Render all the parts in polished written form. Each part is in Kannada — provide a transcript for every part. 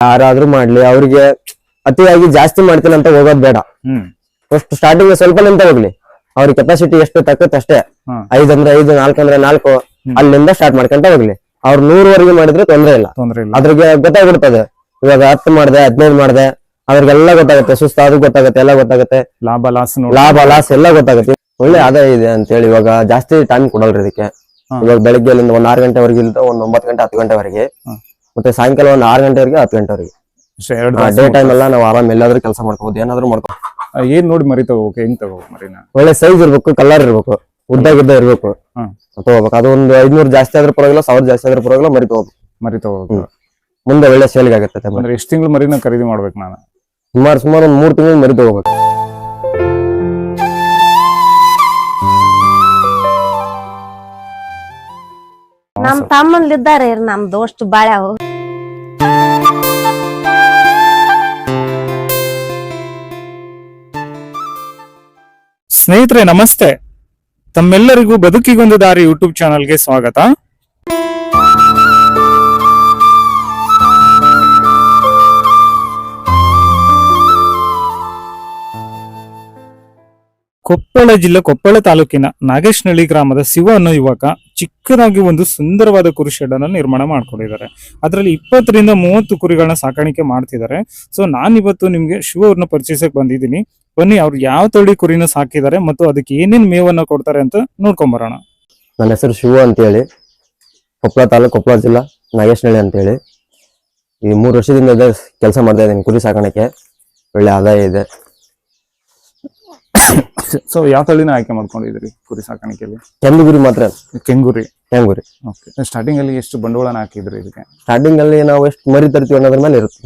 ಯಾರಾದ್ರೂ ಮಾಡ್ಲಿ ಅವ್ರಿಗೆ ಅತಿಯಾಗಿ ಜಾಸ್ತಿ ಮಾಡ್ತೀನಿ ಅಂತ ಹೋಗೋದ್ ಬೇಡ. ಫಸ್ಟ್ ಸ್ಟಾರ್ಟಿಂಗ್ ಸ್ವಲ್ಪ ನಿಂತ ಹೋಗ್ಲಿ, ಅವ್ರ ಕೆಪಾಸಿಟಿ ಎಷ್ಟು ತಕ್ಕತ್ ಅಷ್ಟೇ. 5 ಅಂದ್ರೆ 5, 4 ಅಂದ್ರೆ 4 ಅಲ್ಲಿಂದ ಸ್ಟಾರ್ಟ್ ಮಾಡ್ಕೊಂತ ಹೋಗ್ಲಿ. ಅವ್ರು 100ವರೆಗೆ ಮಾಡಿದ್ರೆ ತೊಂದ್ರೆ ಇಲ್ಲ. ಅದ್ರಿಗೆ ಗೊತ್ತಾಗ್ಬಿಡ್ತದೆ. ಇವಾಗ 10 ಮಾಡ್ದೆ 15 ಮಾಡ್ದೆ ಅವ್ರಿಗೆಲ್ಲ ಗೊತ್ತಾಗುತ್ತೆ, ಸುಸ್ತಾದ್ರೂ ಗೊತ್ತಾಗುತ್ತೆ, ಎಲ್ಲ ಗೊತ್ತಾಗುತ್ತೆ, ಲಾಭ ಲಾಸ್ ಎಲ್ಲ ಗೊತ್ತಾಗುತ್ತೆ. ಒಳ್ಳೆ ಆದಾಯ ಇದೆ ಅಂತ ಹೇಳಿ ಇವಾಗ ಜಾಸ್ತಿ ಟೈಮ್ ಕೊಡಲ್ರಿ ಇದಕ್ಕೆ. ಇವಾಗ ಬೆಳಿಗ್ಗೆ ಒಂದು 6 ಗಂಟೆವರೆಗೆ ಇಲ್ದ ಒಂದು 9 ಗಂಟೆ 10 ಗಂಟೆವರೆಗೆ, ಮತ್ತೆ ಸಾಯಂಕಾಲ ಒಂದು 6 ಗಂಟೆವರೆಗೆ 10 ಗಂಟೆವರೆಗೆ. ಡೇ ಟೈಮ್ ಎಲ್ಲ ನಾವು ಆರಾಮ್ ಎಲ್ಲಾದ್ರೂ ಕೆಲಸ ಮಾಡ್ಕೋಬಹುದು, ಏನಾದ್ರು ಮಾಡ್ಕೋ. ಏನ್ ನೋಡಿ ಮರಿ ತಗೋಬೇಕು, ಹೆಂಗ್ ತಗೋಬೇಕು ಮರಿನ? ಒಳ್ಳೆ ಸೈಜ್ ಇರ್ಬೇಕು, ಕಲರ್ ಇರ್ಬೇಕು, ಉದ್ದಾಗಿದ್ದ ಇರ್ಬೇಕು ತಗೋಬೇಕು. ಅದು ಒಂದು 500 ಜಾಸ್ತಿ ಆದ್ರೂ ಪರವಾಗಿಲ್ಲ, 1000 ಜಾಸ್ತಿ ಆದ್ರೂ ಪರವಾಗಿಲ್ಲ, ಮರಿ ತಗೋಬೇಕು. ಮುಂದೆ ಒಳ್ಳೆ ಸೇಲ್ಗೆ ಆಗುತ್ತೆ. ಅಂದ್ರೆ ಎಷ್ಟು ತಿಂಗಳು ಮರಿನ ಖರೀದಿ ಮಾಡ್ಬೇಕು ನಾನು? ಸುಮಾರು ಒಂದು 3 ತಿಂಗಳು ಮರಿ ತಗೋಬೇಕು. ನಮ್ ತಮ್ಮಂದಿದ್ದಾರೆ, ನಮ್ ದೋಸ್ತ್ ಬಾಳ್ಯಾವು. ಸ್ನೇಹಿತರೆ ನಮಸ್ತೆ, ತಮ್ಮೆಲ್ಲರಿಗೂ ಬದುಕಿಗೊಂದು ದಾರಿ ಯೂಟ್ಯೂಬ್ ಚಾನಲ್ಗೆ ಸ್ವಾಗತ. ಕೊಪ್ಪಳ ಜಿಲ್ಲೆ ಕೊಪ್ಪಳ ತಾಲೂಕಿನ ನಾಗೇಶ್ನಹಳ್ಳಿ ಗ್ರಾಮದ ಶಿವ ಅನ್ನೋ ಯುವಕ ಚಿಕ್ಕದಾಗಿ ಒಂದು ಸುಂದರವಾದ ಕುರಿ ಶೆಡ್ ಅನ್ನು ನಿರ್ಮಾಣ ಮಾಡ್ಕೊಂಡಿದ್ದಾರೆ. ಅದರಲ್ಲಿ 20 ರಿಂದ 30 ಕುರಿಗಳನ್ನ ಸಾಕಾಣಿಕೆ ಮಾಡ್ತಿದ್ದಾರೆ. ಸೊ ನಾನಿವತ್ತು ನಿಮ್ಗೆ ಶಿವ ಅವ್ರನ್ನ ಪರಿಚಯಿಸಕ್ ಬಂದಿದ್ದೀನಿ. ಬನ್ನಿ ಅವ್ರು ಯಾವ ತಳಿ ಕುರಿನ ಸಾಕಿದ್ದಾರೆ ಮತ್ತು ಅದಕ್ಕೆ ಏನೇನ್ ಮೇವನ್ನ ಕೊಡ್ತಾರೆ ಅಂತ ನೋಡ್ಕೊಂಡ್ ಬರೋಣ. ನನ್ನ ಹೆಸರು ಶಿವ ಅಂತ ಹೇಳಿ, ಕೊಪ್ಪಳ ತಾಲೂಕು, ಕೊಪ್ಪಳ ಜಿಲ್ಲಾ, ನಾಗೇಶ್ನಹಳ್ಳಿ ಅಂತ ಹೇಳಿ. ಈ 3 ವರ್ಷದಿಂದ ಕೆಲಸ ಮಾಡ್ತಾ ಇದ್ದೀನಿ ಕುರಿ ಸಾಕಾಣಿಕೆ. ಒಳ್ಳೆ ಆದಾಯ ಇದೆ. ಸೊ ಯಾವ ತಳಿನ ಆಯ್ಕೆ ಮಾಡ್ಕೊಂಡಿದ್ರಿ ಕುರಿ ಸಾಕಾಣಿಕೆಯಲ್ಲಿ? ಕೆಂಗುರಿ ಮಾತ್ರ. ಕೆಂಗುರಿ. ಓಕೆ. ಸ್ಟಾರ್ಟಿಂಗ್ ಅಲ್ಲಿ ಎಷ್ಟು ಬಂಡವಾಳನ ಹಾಕಿದ್ರಿ ಇದಕ್ಕೆ? ಸ್ಟಾರ್ಟಿಂಗ್ ಅಲ್ಲಿ ನಾವು ಎಷ್ಟು ಮರಿ ತರ್ತೀವಿ ಅನ್ನೋದ್ರ ಮೇಲೆ ಇರುತ್ತೆ.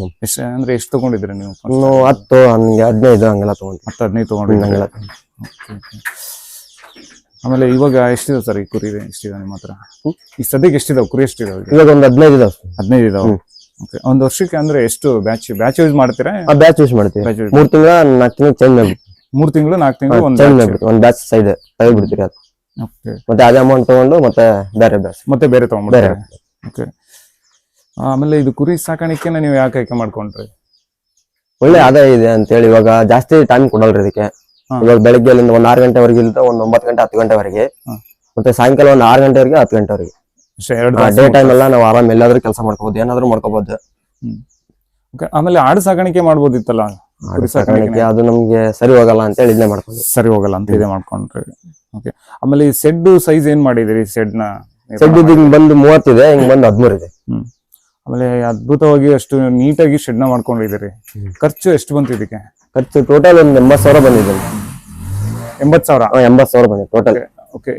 ಎಷ್ಟು ತಗೊಂಡಿದ್ರಿ ನೀವು? 10, 15 ಹಂಗೆಲ್ಲ ತಗೊಂಡು. 10-15 ತಗೊಂಡಿದ್ರಿ. ಆಮೇಲೆ ಇವಾಗ ಎಷ್ಟಿದೆ ಸರ್ ಈ ಕುರಿ? ಎಷ್ಟಿದೆ ನಿಮ್ಮ ಹತ್ರ ಈ ಸದ್ಯಕ್ಕೆ? ಎಷ್ಟಿದಾವೆ ಕುರಿ? ಎಷ್ಟಿದಾವೆ ಇವಾಗ? ಒಂದು 15 ಇದಾವೆ. 15 ಇದಾವೆ. ಓಕೆ. ಒಂದು ವರ್ಷಕ್ಕೆ ಅಂದ್ರೆ ಎಷ್ಟು ಬ್ಯಾಚ್ ಯೂಸ್ ಮಾಡ್ತೀರಾ? ಬ್ಯಾಚ್ ಯೂಸ್ ಮಾಡ್ತೀವಿ. 3 ತಿಂಗಳ 4 ತಿಂಗಳು ಚೇಂಜ್ ಮಾಡ್ಬಿಟ್ಟು. 3 ತಿಂಗಳು 4 ತಿಂಗಳು ಒಂದು ಬ್ಯಾಚ್ ಸೈಡ್ ತೆಗೆದ್ಬಿಡ್ತೀರಿ ಅದು. ಮತ್ತೆ ಅದೇ ಅಮೌಂಟ್ ತಗೊಂಡು ಮತ್ತೆ ಬೇರೆ ತಗೊಂಡ್ಬಿಡ್ತೀರಿ. ಓಕೆ. ಆಮೇಲೆ ಇದು ಕುರಿ ಸಾಕಾಣಿಕೆನ ನೀವು ಯಾಕೆ ಆಯ್ಕೆ ಮಾಡ್ಕೊಂಡ್ರಿ? ಒಳ್ಳೆ ಆದಾಯ ಇದೆ ಅಂತ ಹೇಳಿ ಇವಾಗ ಜಾಸ್ತಿ ಟೈಮ್ ಕೊಡಲ್ರಿ ಇದಕ್ಕೆ. ಇವಾಗ ಬೆಳಿಗ್ಗೆ ಒಂದು 6 ಗಂಟೆವರೆಗೆ ಇಲ್ದ ಒಂದು 9 ಗಂಟೆ 10 ಗಂಟೆವರೆಗೆ, ಮತ್ತೆ ಸಾಯಂಕಾಲ ಒಂದು 6 ಗಂಟೆವರೆಗೆ 10 ಗಂಟೆವರೆಗೆ. ಡೇ ಟೈಮ್ ಎಲ್ಲ ನಾವು ಆರಾಮ್ ಎಲ್ಲಾದ್ರೂ ಕೆಲಸ ಮಾಡ್ಕೋಬಹುದು, ಏನಾದ್ರು ಮಾಡ್ಕೋಬಹುದು. ಆಮೇಲೆ ಆಡು ಸಾಕಾಣಿಕೆ ಮಾಡ್ಬೋದಿತ್ತಲ್ಲ? ಆಡು ಸಾಕಾಣಿಕೆ ಅದು ನಮ್ಗೆ ಸರಿ ಹೋಗಲ್ಲ ಅಂತ ಹೇಳಿ ಇದೇ ಮಾಡ್ಕೊಂಡು. ಸರಿ ಹೋಗಲ್ಲ ಅಂತ ಇದೇ ಮಾಡ್ಕೊಂಡ್ರಿ. ಓಕೆ. ಆಮೇಲೆ ಈ ಸೆಡ್ ಸೈಜ್ ಏನ್ ಮಾಡಿದಿರಿ? ಸೆಡ್ ಹಿಂಗ್ ಬಂದು 30 ಇದೆ, ಹಿಂಗ್ ಬಂದು 13 ಇದೆ. ಆಮೇಲೆ ಅದ್ಭುತವಾಗಿ ಅಷ್ಟು ನೀಟಾಗಿ ಶೆಡ್ ನ ಮಾಡ್ಕೊಂಡಿದ್ದೀರಿ. ಖರ್ಚು ಎಷ್ಟು ಬಂತು ಇದಕ್ಕೆ? ಖರ್ಚು ಟೋಟಲ್ ಒಂದು 80,000 ಬಂದಿದೆ. 80,000? 80,000 ಬಂದಿದೆ ಟೋಟಲ್. ಓಕೆ.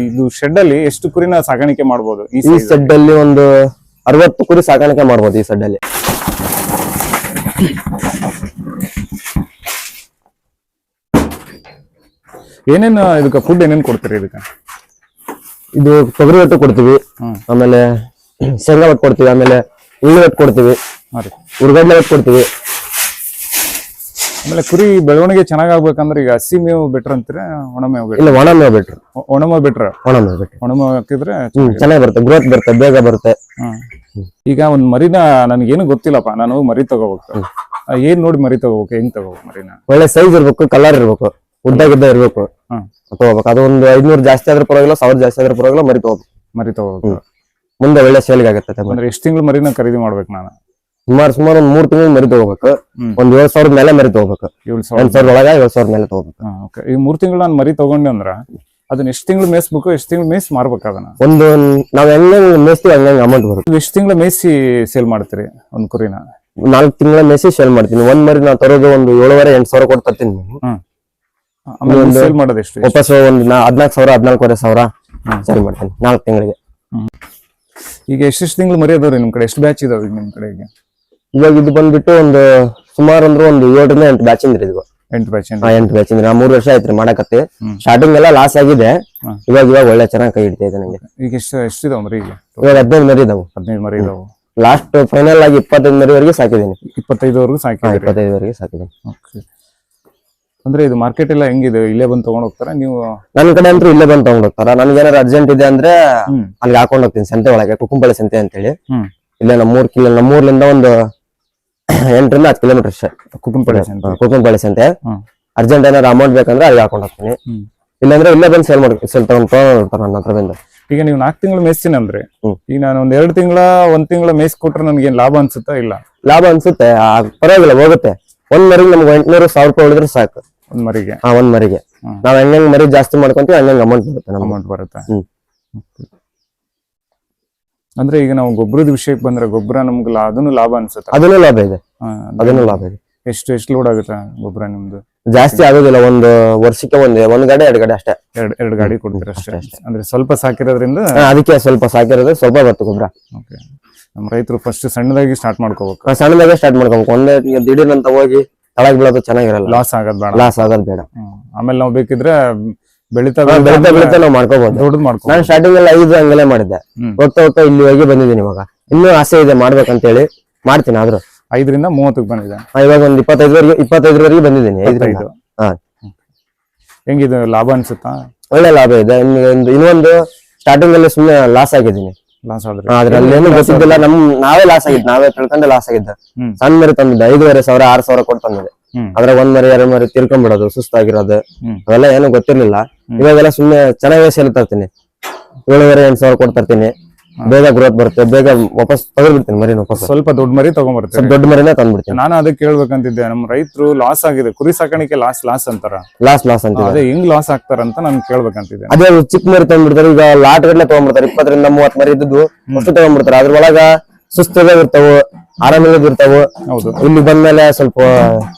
ಇದು ಶೆಡ್ ಅಲ್ಲಿ ಎಷ್ಟು ಕುರಿನ ಸಾಕಾಣಿಕೆ ಮಾಡಬಹುದು? ಈ ಶೆಡ್ ಅಲ್ಲಿ ಒಂದು 60 ಕುರಿ ಸಾಕಾಣಿಕೆ ಮಾಡಬಹುದು ಈ ಶೆಡ್ ಅಲ್ಲಿ. ಏನೇನು ಇದಕ್ಕೆ ಫುಡ್ ಏನೇನ್ ಕೊಡ್ತೀರಿ ಇದಕ್ಕೆ? ಇದು ತೊಗರಿ ಹೊಟ್ಟು ಕೊಡ್ತೀವಿ, ಆಮೇಲೆ ಶೇಂಗಾ ಹೊಟ್ಟು ಕೊಡ್ತೀವಿ, ಆಮೇಲೆ ಉಳ್ಳಿ ಹೊಟ್ಟು ಕೊಡ್ತೀವಿ, ಉರ್ಗಡ್ಲೆ ಹೊಟ್ಟು ಕೊಡ್ತೀವಿ. ಆಮೇಲೆ ಕುರಿ ಬೆಳವಣಿಗೆ ಚೆನ್ನಾಗ್ಬೇಕಂದ್ರೆ ಈಗ ಹಸಿ ಮೇವು ಬೆಟ್ರ್ ಅಂತೀರಾ ಒಣ ಮೇವು? ಇಲ್ಲ, ಒಣ ಮೇವು ಬೆಟ್ರ್. ಒಣ ಮೇವು ಬೆಟ್ರ್. ಒಣ ಮೇವು ಹಾಕಿದ್ರೆ ಚೆನ್ನಾಗಿ ಬರುತ್ತೆ, ಗ್ರೋತ್ ಬರುತ್ತೆ, ಬೇಗ ಬರುತ್ತೆ. ಈಗ ಒಂದ್ ಮರಿನ ನನ್ಗೇನು ಗೊತ್ತಿಲ್ಲಪ್ಪ, ನಾನು ಮರಿ ತಗೋಬೇಕು. ಏನ್ ನೋಡಿ ಮರಿ ತಗೋಬೇಕು, ಹೆಂಗ್ ತಗೋಬೇಕು ಮರಿನ? ಒಳ್ಳೆ ಸೈಜ್ ಇರ್ಬೇಕು, ಕಲರ್ ಇರ್ಬೇಕು, ಉದ್ದಾಗಿದ್ದ ಇರ್ಬೇಕು ತಗೋಬೇಕು. ಅದು ಒಂದು 500 ಜಾಸ್ತಿ ಆದ್ರೂ ಪರವಾಗಿಲ್ಲ, 1000 ಜಾಸ್ತಿ ಆದ್ರೂ ಪರವಾಗಿಲ್ಲ, ಮರಿ ತಗೋಬೇಕು. ಮುಂದೆ ಒಳ್ಳೆ ಸೇಲ್ಗೆ ಆಗುತ್ತೆ. ಅಂದ್ರೆ ಎಷ್ಟು ತಿಂಗಳು ಮರಿನ ಖರೀದಿ ಮಾಡ್ಬೇಕು ನಾನು? ಸುಮಾರು ಒಂದು 3 ತಿಂಗಳು ಮರಿ ತಗೋಬೇಕು. ಒಂದು 7,000 ಮೇಲೆ ಮರಿ ತಗೋಬೇಕು. 7,000 ಒಳಗ 7,000 ಮೇಲೆ ತಗೋಬೇಕು. ಈ 3 ತಿಂಗಳು ನಾನು ಮರಿ ತಗೊಂಡೆ ಅಂದ್ರ ಅದನ್ನ ಎಷ್ಟು ತಿಂಗಳು ಮೇಯಿಸ್ಬೇಕು, ಎಷ್ಟು ತಿಂಗಳು ಮೇಯಿಸಿ ಮಾರ್ಬೇಕು? ಅದನ್ನ ಒಂದು ನಾವ್ ಹೆಂಗ ಮೇಯಿಸ್ತೀವಿ ಹಂಗ ಅಮೌಂಟ್ ಬರುತ್ತೆ. ಎಷ್ಟು ತಿಂಗಳು ಮೇಯಿಸಿ ಸೇಲ್ ಮಾಡ್ತೀರಿ ಒಂದ್ ಕುರಿನ? 4 ತಿಂಗಳ ಮೇಯಿಸಿ ಸೇಲ್ ಮಾಡ್ತೀನಿ. ಒಂದ್ ಮರಿ ನಾವು ತರೋದು ಒಂದು 7,500-8,000 ಕೊಟ್ಟು ತರ್ತೀನಿ. ಸೇಲ್ ಮಾಡೋದು ಎಷ್ಟು? ವಾಪಸ್ ಒಂದು 14,000 14,500 ಸೇಲ್ ಮಾಡ್ತೀನಿ 4 ತಿಂಗಳಿಗೆ. ಈಗ ಎಷ್ಟೆಷ್ಟು ತಿಂಗಳು ಮರಿ ಅದಾವ್ರಿ ನಿಮ್ ಕಡೆ? ಎಷ್ಟು ಬ್ಯಾಚ್ ಇದಾವೆ ನಿಮ್ ಕಡೆಗೆ? ಇವಾಗ ಇದು ಬಂದ್ಬಿಟ್ಟು ಒಂದು ಸುಮಾರು ಅಂದ್ರೆ ಒಂದು 7 ರಿಂದ 8 ಬ್ಯಾಚ್ ಇಂದ್ರಿ. ಇದು 8 ಬ್ಯಾಚ್ ಇಂದ್ರಿ. 3 ವರ್ಷ ಆಯ್ತ್ರಿ ಮಾಡಕತ್ತಿ. ಸ್ಟಾರ್ಟಿಂಗ್ ಎಲ್ಲ ಲಾಸ್ ಆಗಿದೆ, ಇವಾಗ ಒಳ್ಳೆ ಚೆನ್ನಾಗಿ ಕೈ ಹಿಡಿತಾ ಇದೆ ನಂಗೆ. ಈಗ ಎಷ್ಟಿದಾವ ಮರಿ? ಇವಾಗ 15 ಮರಿ ಇದಾವು. 15 ಮರಿ ಇದಾವು. ಲಾಸ್ಟ್ ಫೈನಲ್ ಆಗಿ 25 ಮರಿವರೆಗೆ ಸಾಕಿದ್ದೀನಿ. 25ವರೆಗೂ ಸಾಕಿದ್ದೀನಿ. 25ವರೆಗೆ ಸಾಕಿದ್ದೀನಿ. ಅಂದ್ರೆ ಇದು ಮಾರ್ಕೆಟ್ ಎಲ್ಲ ಹೆಂಗಿದೆ? ಇಲ್ಲೇ ಬಂದು ತಗೊಂಡ್ ಹೋಗ್ತಾರ ನೀವು? ನನ್ನ ಕಡೆ ಅಂತೂ ಇಲ್ಲೇ ಬಂದು ತಗೊಂಡ್ ಹೋಗ್ತಾರ. ನನ್ಗೆ ಏನಾರು ಅರ್ಜೆಂಟ್ ಇದೆ ಅಂದ್ರೆ ಅಲ್ಲಿ ಹಾಕೊಂಡ್ ಹೋಗ್ತೀನಿ ಸಂತೆ ಒಳಗೆ, ಕುಕ್ಕುಂಬಳೆ ಸಂತೆ ಅಂತ ಹೇಳಿ. ಇಲ್ಲೇ ನಮ್ಮೂರ್ಲಿಂದ ಒಂದು 8ರಿಂದ 10 ಕಿಲೋಮೀಟರ್ ಅಷ್ಟೇ. ಕುಕ್ಕನಪಳ್ಳಿ ಸಂತೆ. ಕುಕ್ಕನಪಳ್ಳಿ ಸಂತೆ. ಹ್ಮ್. ಅರ್ಜೆಂಟ್ ಏನಾದ್ರು ಅಮೌಂಟ್ ಬೇಕಂದ್ರೆ ಅಲ್ಲಿ ಹಾಕೊಂಡು ಹೋಗ್ತೀನಿ. ಇಲ್ಲಾಂದ್ರೆ ಇಲ್ಲೇ ಬಂದು ಸೇಲ್ ತಗೊಂಡ್ತಾರೆ ನನ್ನ ಹತ್ರ ಬಂದು. ಈಗ ನೀವು 4 ತಿಂಗಳು ಮೇಯ್ಸ್ತೀನಿ ಅಂದ್ರೆ ಹ್ಮ್. ಈಗ ನಾನು ಒಂದ್ 2 ತಿಂಗಳ 1 ತಿಂಗಳ ಮೇಯ್ಸ್ ಕೊಟ್ರೆ ನನ್ಗೆ ಏನ್ ಲಾಭ ಅನ್ಸುತ್ತಾ? ಇಲ್ಲ, ಲಾಭ ಅನ್ಸುತ್ತೆ. ಪರವಾಗಿಲ್ಲ, ಹೋಗುತ್ತೆ. ಒಂದ್ ಮರಿಗೆ ನಮ್ಗೆ 800-1000 ರೂಪಾಯಿ ಉಳಿದ್ರೆ ಸಾಕು. ಒಂದ್ ಮರಿಗೆ. ಒಂದ್ ಮರಿಗೆ ನಾವ್ ಹೆಂಗ್ ಮರಿ ಜಾಸ್ತಿ ಮಾಡ್ಕೊಂತೀವಿ ಹಂಗಂಗ್ ಅಮೌಂಟ್ ಬರುತ್ತೆ. ಅಮೌಂಟ್ ಬರುತ್ತೆ. ಅಂದ್ರೆ ಈಗ ನಾವು ಗೊಬ್ಬರದ ವಿಷಯಕ್ಕೆ ಬಂದ್ರೆ ಗೊಬ್ಬರ ನಮ್ಗೆ ಅದನ್ನು ಲಾಭ ಅನ್ಸುತ್ತೆ? ಅದನ್ನು ಲಾಭ ಇದೆ. ಅದನ್ನು ಲಾಭ ಇದೆ. ಎಷ್ಟು ಲೋಡ್ ಆಗುತ್ತೆ ಗೊಬ್ಬರ ನಿಮ್ದು? ಜಾಸ್ತಿ ಆಗೋದಿಲ್ಲ. ಒಂದು ವರ್ಷಕ್ಕೆ ಒಂದ್ ಗಾಡಿ 2 ಗಾಡಿ ಅಷ್ಟೇ. ಎರಡು ಗಾಡಿ ಕೊಡ್ತೀರ ಅಷ್ಟೇ. ಅಂದ್ರೆ ಸ್ವಲ್ಪ ಸಾಕಿರೋದ್ರಿಂದ ಅದಕ್ಕೆ ಸ್ವಲ್ಪ ಸಾಕಿರೋದು ಸ್ವಲ್ಪ ಬರುತ್ತೆ ಗೊಬ್ಬರ. ಓಕೆ. ನಮ್ಮ ರೈತರು ಫಸ್ಟ್ ಸಣ್ಣದಾಗಿ ಸ್ಟಾರ್ಟ್ ಮಾಡ್ಕೋಬೇಕು. ಸಣ್ಣದಾಗೆ ಸ್ಟಾರ್ಟ್ ಮಾಡ್ಕೋಬೇಕು. ಒಂದೇ ದಿಢೀರಂತ ಹೋಗಿ ತಳಗ್ ಬೀಳೋದು ಚೆನ್ನಾಗಿರಲ್ಲ. ಲಾಸ್ ಆಗೋದ್ ಬೇಡ. ಲಾಸ್ ಆಗೋದ್ ಬೇಡ. ಆಮೇಲೆ ನಾವು ಬೇಕಿದ್ರೆ ಬೆಳಿತಾ ನಾವು ಮಾಡ್ಕೋಬಹುದು. ದೊಡ್ಡದು ಮಾಡ್ಕೊ. ನಾನು ಸ್ಟಾರ್ಟಿಂಗ್ ಎಲ್ಲ 5 ಹಂಗೆಲ್ಲ ಮಾಡಿದ್ದೆ. ಹೋಗ್ತಾ ಇಲ್ಲಿ ಹೋಗಿ ಬಂದಿದ್ದೀನಿ. ಇವಾಗ ಇನ್ನೂ ಆಸೆ ಇದೆ ಮಾಡ್ಬೇಕಂತ ಹೇಳಿ ಮಾಡ್ತೀನಿ. ಆದ್ರೂ 5ರಿಂದ 30ಕ್ಕೆ ಬಂದಿದೆ. ಇವಾಗ ಒಂದು 25ವರೆಗೆ ಬಂದಿದ್ದೀನಿ. 5. ಹೆಂಗಿದು ಲಾಭ ಅನ್ಸುತ್ತಾ? ಒಳ್ಳೆ ಲಾಭ ಇದೆ. ಇನ್ನೊಂದು ಸ್ಟಾರ್ಟಿಂಗ್ ಅಲ್ಲಿ ಸುಮ್ಮನೆ ಲಾಸ್ ಆಗಿದ್ದೀನಿ. ಲಾಸ್ ಆದ್ರೆ ಅದ್ರಲ್ಲಿ ಏನು ಗೊತ್ತಿದ್ದಿಲ್ಲ. ನಾವೇ ಲಾಸ್ ಆಗಿದ್ದು. ನಾವೇ ತಿಳ್ಕೊಂಡೆ ಲಾಸ್ ಆಗಿದ್ದ. ಸಣ್ಣ ಮರಿ ತಂದಿದ್ದೆ 5,500-6,000 ಕೊಟ್ಟು ತಂದಿದೆ. ಅದ್ರಾಗ 1 ಮರಿ 2 ಮರಿ ತಿರ್ಕೊಂಡ್ಬಿಡೋದು, ಸುಸ್ತಾಗಿರೋದು, ಅವೆಲ್ಲ ಏನು ಗೊತ್ತಿರ್ಲಿಲ್ಲ. ಇವಾಗೆಲ್ಲ ಸುಮ್ನೆ ಚೆನ್ನಾಗೇ ಸೇಲ್ ತರ್ತೀನಿ. 7,500-8,000 ಕೊಟ್ಟು ತರ್ತೀನಿ. ಬೇಗ ಗ್ರೋತ್ ಬರುತ್ತೆ. ಬೇಗ ವಾಪಸ್ ತಗೊಂಡ್ಬಿಡ್ತೀನಿ ಮರಿ. ವಾಪಸ್ ಸ್ವಲ್ಪ ದೊಡ್ಡ ಮರಿ ತಗೊಂಡ್ಬರ್ತೀನಿ. ದೊಡ್ಡ ಮರಿನೇ ತಂದ್ಬಿಡ್ತೀನಿ. ನಾನು ಅದಕ್ಕೆ ಕೇಳ್ಬೇಕಂತಿದ್ದೆ. ನಮ್ಮ ರೈತರು ಲಾಸ್ ಆಗಿದೆ, ಕುರಿ ಸಾಕಾಣಿಕೆ ಲಾಸ್ ಅಂತಾರ. ಲಾಸ್ ಅಂತ ಅದೇ ಹೆಂಗ್ ಲಾಸ್ ಆಗ್ತಾರಂತ ನಾನು ಕೇಳ್ಬೇಕಂತಿದ್ದೆ. ಅದೇ ಚಿಕ್ಕ ಮರಿ ತಗೊಂಡ್ಬಿಡ್ತಾರೆ. ಈಗ ಲಾಟ್ ಗಟ್ಟಲೆ ತಗೊಂಡ್ಬಿಡ್ತಾರೆ. 20-30 ಮರಿ ಇದ್ದು ಅಷ್ಟು ತಗೊಂಡ್ಬಿಡ್ತಾರೆ. ಅದ್ರೊಳಗ ಸುಸ್ತದಾಗ ಇರ್ತಾವ, ಆರಾಮಿಲ್ಲದ ಇರ್ತಾವ. ಹೌದು. ಇಲ್ಲಿ ಬಂದ್ಮೇಲೆ ಸ್ವಲ್ಪ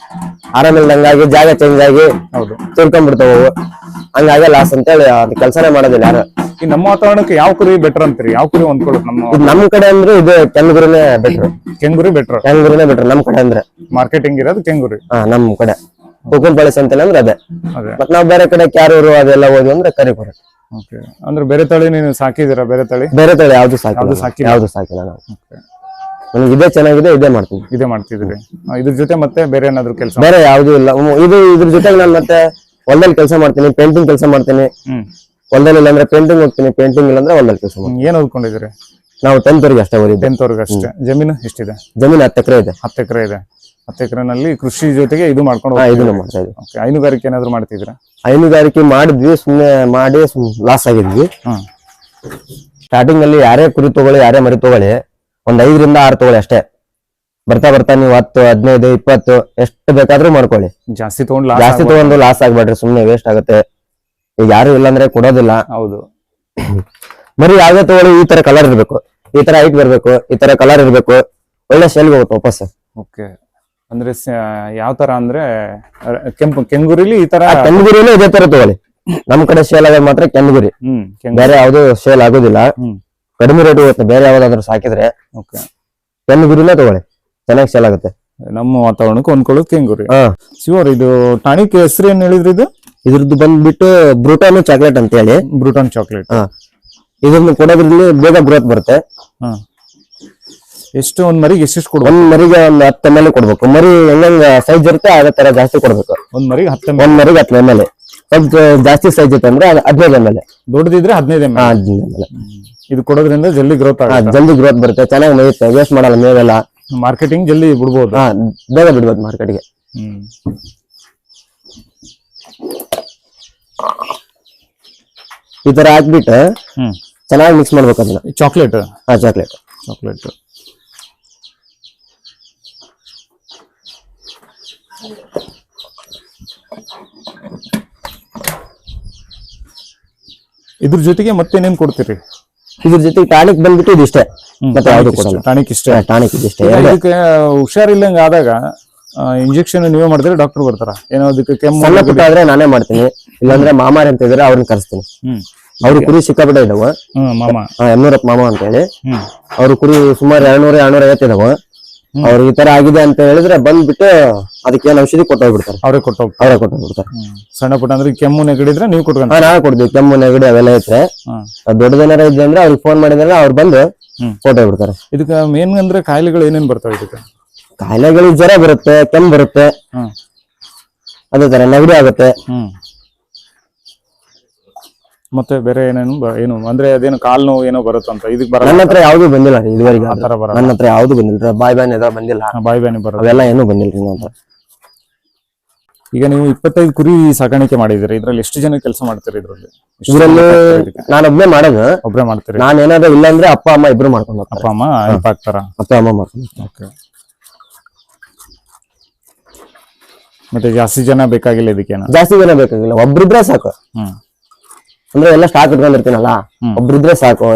ಆರಾಮಿಲ್ದಂಗಾಗಿ ಜಾಗ ಚೇಂಜ್ ಆಗಿ ತಿರ್ಕೊಂಡ್ಬಿಡ್ತಾವ. ಹಂಗಾಗಿ ಲಾಸ್ ಅಂತ ಹೇಳಿ ಅದ್ ಕೆಲ್ಸನೇ ಮಾಡೋದಿಲ್ಲ ಯಾರು. ಈ ನಮ್ಮ ವಾತಾವರಣಕ್ಕೆ ಯಾವ ಕುರಿ ಬೆಟರ್ ಅಂತೀರಿ? ಯಾವ ಕುರಿ ಹೊಂದ್ಕೊಳ್ಳುತ್ತೆ ನಮ್ ಕಡೆ ಅಂದ್ರೆ ಇದು ಕೆಂಗುರಿನೇ ಬೆಟರ್. ಕೆಂಗುರಿ ಬೆಟರ್. ನಮ್ ಕಡೆ ಅಂದ್ರೆ ಮಾರ್ಕೆಟಿಂಗ್ ಇರೋದು ಕೆಂಗುರಿ. ನಮ್ ಕಡೆ ಕುಕ್ಕನಪಳ್ಳಿ ಸಂತೆ ಅಂದ್ರೆ ಅದೇ. ಮತ್ ನಾವ್ ಬೇರೆ ಕಡೆ ಕ್ಯಾರೂರು ಅದೆಲ್ಲ ಹೋದ್ವಿ ಅಂದ್ರೆ ಕರಿಪುರ. ಓಕೆ. ಅಂದ್ರೆ ಬೇರೆ ತಳಿ ನೀನು ಸಾಕಿದಿರಾ? ಬೇರೆ ತಳಿ ಯಾವ್ದು ಸಾಕಿಲ್ಲ ನಾವು. ನಮ್ಗೆ ಇದೇ ಚೆನ್ನಾಗಿದೆ, ಇದೇ ಮಾಡ್ತಿದ್ರಿ. ಇದ್ರ ಜೊತೆ ಮತ್ತೆ ಬೇರೆ ಏನಾದ್ರು ಕೆಲಸ? ಬೇರೆ ಯಾವ್ದು ಇಲ್ಲ. ಇದ್ರ ಜೊತೆಗೆ ನಾನು ಮತ್ತೆ ಹೊಲದಲ್ಲಿ ಕೆಲಸ ಮಾಡ್ತೀನಿ, ಪೇಂಟಿಂಗ್ ಕೆಲಸ ಮಾಡ್ತೀನಿ. ಹೊಲದಲ್ಲಿ ಇಲ್ಲ ಅಂದ್ರೆ ಪೇಂಟಿಂಗ್ ಹೋಗ್ತೀನಿ, ಪೇಂಟಿಂಗ್ ಇಲ್ಲ ಅಂದ್ರೆ ಹೊಲದಲ್ಲಿ ಕೆಲಸ ಮಾಡ್ತೀನಿ. ಏನ್ ಓದ್ಕೊಂಡಿದ್ರಿ? ನಾವು 10th ಅಷ್ಟೇ ಓದಿದ್ದೆ. 10th ಅಷ್ಟೇ. ಜಮೀನು ಎಷ್ಟಿದೆ? ಜಮೀನು 10 ಎಕರೆ ಇದೆ. 10 ಎಕರೆ ಇದೆ. 10 ಎಕರೆನಲ್ಲಿ ಕೃಷಿ ಜೊತೆಗೆ ಇದು ಮಾಡ್ಕೊಂಡು ಇದನ್ನು ಮಾಡ್ತಾ ಇದ್ವಿ. ಹೈನುಗಾರಿಕೆ ಏನಾದ್ರು ಮಾಡ್ತಿದ್ರ? ಹೈನುಗಾರಿಕೆ ಮಾಡಿದ್ವಿ, ಸುಮ್ನೆ ಮಾಡಿ ಲಾಸ್ ಆಗಿದ್ವಿ. ಸ್ಟಾರ್ಟಿಂಗ್ ಅಲ್ಲಿ ಯಾರೇ ಕುರಿ ತಗೊಳ್ಳಿ, ಯಾರೇ ಮರಿ ತಗೊಳ್ಳಿ, ಒಂದ್ 5-6 ತಗೊಳ್ಳಿ ಅಷ್ಟೇ. ಬರ್ತಾ ನೀವು 10, 15, 20 ಎಷ್ಟು ಬೇಕಾದ್ರೂ ಮಾಡ್ಕೊಳ್ಳಿ. ಜಾಸ್ತಿ ತಗೊಂಡು ಲಾಸ್ ಆಗ್ಬೇಡ್ರಿ. ಸುಮ್ನೆ ವೇಸ್ಟ್ ಆಗುತ್ತೆ. ಈಗ ಯಾರು ಇಲ್ಲಾಂದ್ರೆ ಕೊಡೋದಿಲ್ಲ. ಹೌದು. ಮರಿ ಯಾವ್ದೇ ತಗೊಳ್ಳಿ ಈ ತರ ಕಲರ್ ಇರ್ಬೇಕು, ಈ ತರ ಹೈಟ್ ಬರ್ಬೇಕು, ಈ ತರ ಕಲರ್ ಇರ್ಬೇಕು. ಒಳ್ಳೆ ಸೇಲ್ ಹೋಗುತ್ತೆ ವಾಪಸ್. ಓಕೆ. ಅಂದ್ರೆ ಯಾವ ತರ ಅಂದ್ರೆ ಕೆಂಗುರಿಲಿ ಈ ತರ? ಕೆಂಗುರಿಲಿ ಇದೇ ತರ ತಗೊಳ್ಳಿ. ನಮ್ ಕಡೆ ಸೇಲ್ ಆಗೋದು ಮಾತ್ರ ಕೆಂಗುರಿ. ಬೇರೆ ಯಾವ್ದು ಸೇಲ್ ಆಗೋದಿಲ್ಲ. ಕಡಿಮೆ ರೇಟ್ ಹೋಗುತ್ತೆ ಬೇರೆ ಯಾವ್ದಾದ್ರು ಸಾಕಿದ್ರೆ. ಕೆಂಗುರಿನೇ ತಗೊಳ್ಳಿ, ಚೆನ್ನಾಗಿ ಸೇಲ್ ಆಗುತ್ತೆ. ನಮ್ಮ ವಾತಾವರಣಕ್ಕೆ ಹೊಂದ್ಕೊಳ್ಳೋದು ಕೆಂಗುರಿ. ಶಿವರ್, ಇದು ಟಾನಿಕ್ ಹೆಸರು ಏನ್ ಹೇಳಿದ್ರಿ? ಇದ್ರದ್ದು ಬಂದ್ಬಿಟ್ಟು ಬ್ರೂಟಾನ್ ಚಾಕ್ಲೇಟ್ ಅಂತ ಹೇಳಿ. ಬ್ರೂಟಾನ್ ಚಾಕ್ಲೇಟ್. ಇದನ್ನ ಕೊಡೋದ್ರಲ್ಲಿ ಬೇಗ ಗ್ರೋತ್ ಬರುತ್ತೆ. ಎಷ್ಟು ಒಂದ್ ಮರಿಗೆ ಎಷ್ಟು ಕೊಡ್ಬೇಕು? ಒಂದ್ ಮರಿಗೆ ಒಂದು 10 ml ಕೊಡ್ಬೇಕು. ಮರಿ ಹೆಂಗ ಸೈಜ್ ಇರುತ್ತೆ ಅದೇ ತರ ಜಾಸ್ತಿ ಕೊಡ್ಬೇಕು. ಒಂದ್ ಮರಿಗೆ 10 ml. ಸ್ವಲ್ಪ ಜಾಸ್ತಿ ಸೈಜ್ ಇತ್ತು ಅಂದ್ರೆ 15 ml. ದೊಡ್ಡದಿದ್ರೆ 15 ml. ಇದು ಕೊಡೋದ್ರಿಂದ ಜಲ್ದಿ ಗ್ರೋತ್ ಆಗುತ್ತೆ. ಜಲ್ದಿ ಗ್ರೋತ್ ಬರುತ್ತೆ, ಚೆನ್ನಾಗಿ ಮೇಯುತ್ತೆ, ವೇಸ್ಟ್ ಮಾಡಲ್ಲ ಮೇವೆಲ್ಲ. ಮಾರ್ಕೆಟಿಂಗ್ ಜಲ್ದಿ ಬಿಡ್ಬೋದು. ಬೇಗ ಬಿಡ್ಬೋದು ಮಾರ್ಕೆಟ್ಗೆ. ಈ ತರ ಹಾಕ್ಬಿಟ್ಟು ಚೆನ್ನಾಗಿ ಮಿಕ್ಸ್ ಮಾಡ್ಬೇಕು ಅದನ್ನ. ಚಾಕ್ಲೇಟ್. ಚಾಕ್ಲೇಟ್. ಇದ್ರ ಜೊತೆಗೆ ಮತ್ತೇನೇನ್ ಕೊಡ್ತೀರಿ? ಇದ್ರ ಜೊತೆಗೆ ಟಾನಿಕ್ ಬಂದ್ಬಿಟ್ಟು ಇದಿಷ್ಟೇ, ಮತ್ತೆ ಯಾವ್ದು ಕೊಡಲ್ಲ. ಟಾನಿಕ್ ಇಷ್ಟೇ. ಟಾನಿಕ್ ಇದಿಷ್ಟೇ. ಇದಕ್ಕೆ ಹುಷಾರಿಲ್ಲಂಗ ಆದಾಗ ಇಂಜೆಕ್ಷನ್ ನೀವೇ ಮಾಡಿದ್ರೆ ಡಾಕ್ಟರ್ ಬರ್ತಾರ? ಏನೋ ಅದಕ್ಕೆ ಕೆಮ್ಮು ಸಣ್ಣ ಪುಟ್ಟ ಆದ್ರೆ ನಾನೇ ಮಾಡ್ತೀನಿ. ಇಲ್ಲಾಂದ್ರೆ ಮಾಮಾರಿ ಅಂತ ಇದಾರೆ, ಅವ್ರನ್ನ ಕರೆಸ್ತೀನಿ. ಅವ್ರು ಕುರಿ ಸಿಕ್ಕಾಬಿಟ್ಟ ಇದಾವ. ಯಮನೂರಪ್ಪ ಮಾಮ ಅಂತ ಹೇಳಿ ಅವ್ರ ಕುರಿ ಸುಮಾರು 200-250 ಇದಾವ. ಅವ್ರು ಈ ತರ ಆಗಿದೆ ಅಂತ ಹೇಳಿದ್ರೆ ಬಂದ್ಬಿಟ್ಟು ಅದಕ್ಕೆ ಏನ್ ಔಷಧಿ ಕೊಟ್ಟೋಗ್ಬಿಡ್ತಾರೆ. ಅವರೇ ಕೊಟ್ಟೋಗ್ಬಿಡ್ತಾರೆ. ಸಣ್ಣ ಪುಟ್ಟ ಅಂದ್ರೆ ಕೆಮ್ಮು ನೆಗಡಿದ್ರೆ ನೀವು ಕೊಟ್ಕೊಂಡ್ರೆ? ನಾವೇ ಕೊಡ್ತೀವಿ. ಕೆಮ್ಮು ನೆಗಡಿ ಅವೆಲ್ಲ ಇದ್ರೆ, ದೊಡ್ಡದೇನಾರ ಇದ್ರೆ ಅಂದ್ರೆ ಅವ್ರಿಗೆ ಫೋನ್ ಮಾಡಿದ್ರೆ ಅವ್ರು ಬಂದು ಕೊಟ್ಟೋಗ್ಬಿಡ್ತಾರೆ. ಇದಕ್ಕೆ ಮೇನ್ ಅಂದ್ರೆ ಕಾಯಿಲೆಗಳು ಏನೇನ್ ಬರ್ತಾವೆ? ಇದಕ್ಕೆ ಕಾಯಿಲೆಗಳು ಜ್ವರ ಬರುತ್ತೆ, ಕೆಮ್ಮು ಬರುತ್ತೆ, ಅದೇ ತರ ನೆಗಡಿ ಆಗುತ್ತೆ. ಮತ್ತೆ ಬೇರೆ ಏನು ಅಂದ್ರೆ ಅದೇನು ಕಾಲ್ ನೋವು ಏನೋ ಬರುತ್ತಂತ ಇದಕ್ ಬರಲ್ಲ? ನನ್ನ ಹತ್ರ ಯಾವ್ದು ಬಂದಿಲ್ಲ ರೀ ಇದುವರೆಗೆ. ಆತರ ಬರಲ್ಲ. ನನ್ನ ಹತ್ರ ಯಾವ್ದು ಬಂದಿಲ್ಲ, ಬಾಯ್ ಎದ ಬಂದಿಲ್ಲ, ಬಾಯಿ ಬ್ಯಾನಿ ಬರಲ್ಲ, ಅವೆಲ್ಲ ಏನು ಬಂದಿಲ್ರಿ ನನ್ನ ಹತ್ರ. ಈಗ ನೀವು 25 ಕುರಿ ಸಾಕಾಣಿಕೆ ಮಾಡಿದಿರಿ, ಇದ್ರಲ್ಲಿ ಎಷ್ಟು ಜನ ಕೆಲಸ ಮಾಡ್ತೀರಿ? ಇದ್ರಲ್ಲಿ ನಾನು ಒಬ್ನೇ ಮಾಡೋದು. ಒಬ್ರೇ ಮಾಡ್ತೀರಿ? ನಾನು ಏನಾದ್ರು ಇಲ್ಲ ಅಂದ್ರೆ ಅಪ್ಪ ಅಮ್ಮ ಇಬ್ರು ಮಾಡ್ಕೊಂಡು ಹೋಗ್ತಾರೆ. ಅಪ್ಪ ಅಮ್ಮ ಹೆಲ್ಪ್ ಆಗ್ತಾರ? ಅಪ್ಪ ಅಮ್ಮ ಮಾಡ್ಕೊಂಡು. ಓಕೆ. ಮತ್ತೆ ಜಾಸ್ತಿ ಜನ ಬೇಕಾಗಿಲ್ಲ ಇದಕ್ಕೇನ? ಜಾಸ್ತಿ ಜನ ಬೇಕಾಗಿಲ್ಲ, ಒಬ್ರಿದ್ರೆ ಸಾಕು. ಅಂದ್ರೆ ಎಲ್ಲ ಸ್ಟಾಕ್ ಇಟ್ಕೊಂಡಿರ್ತೀನಲ್ಲ, ಒಬ್ರಿದ್ರೆ ಸಾಕು.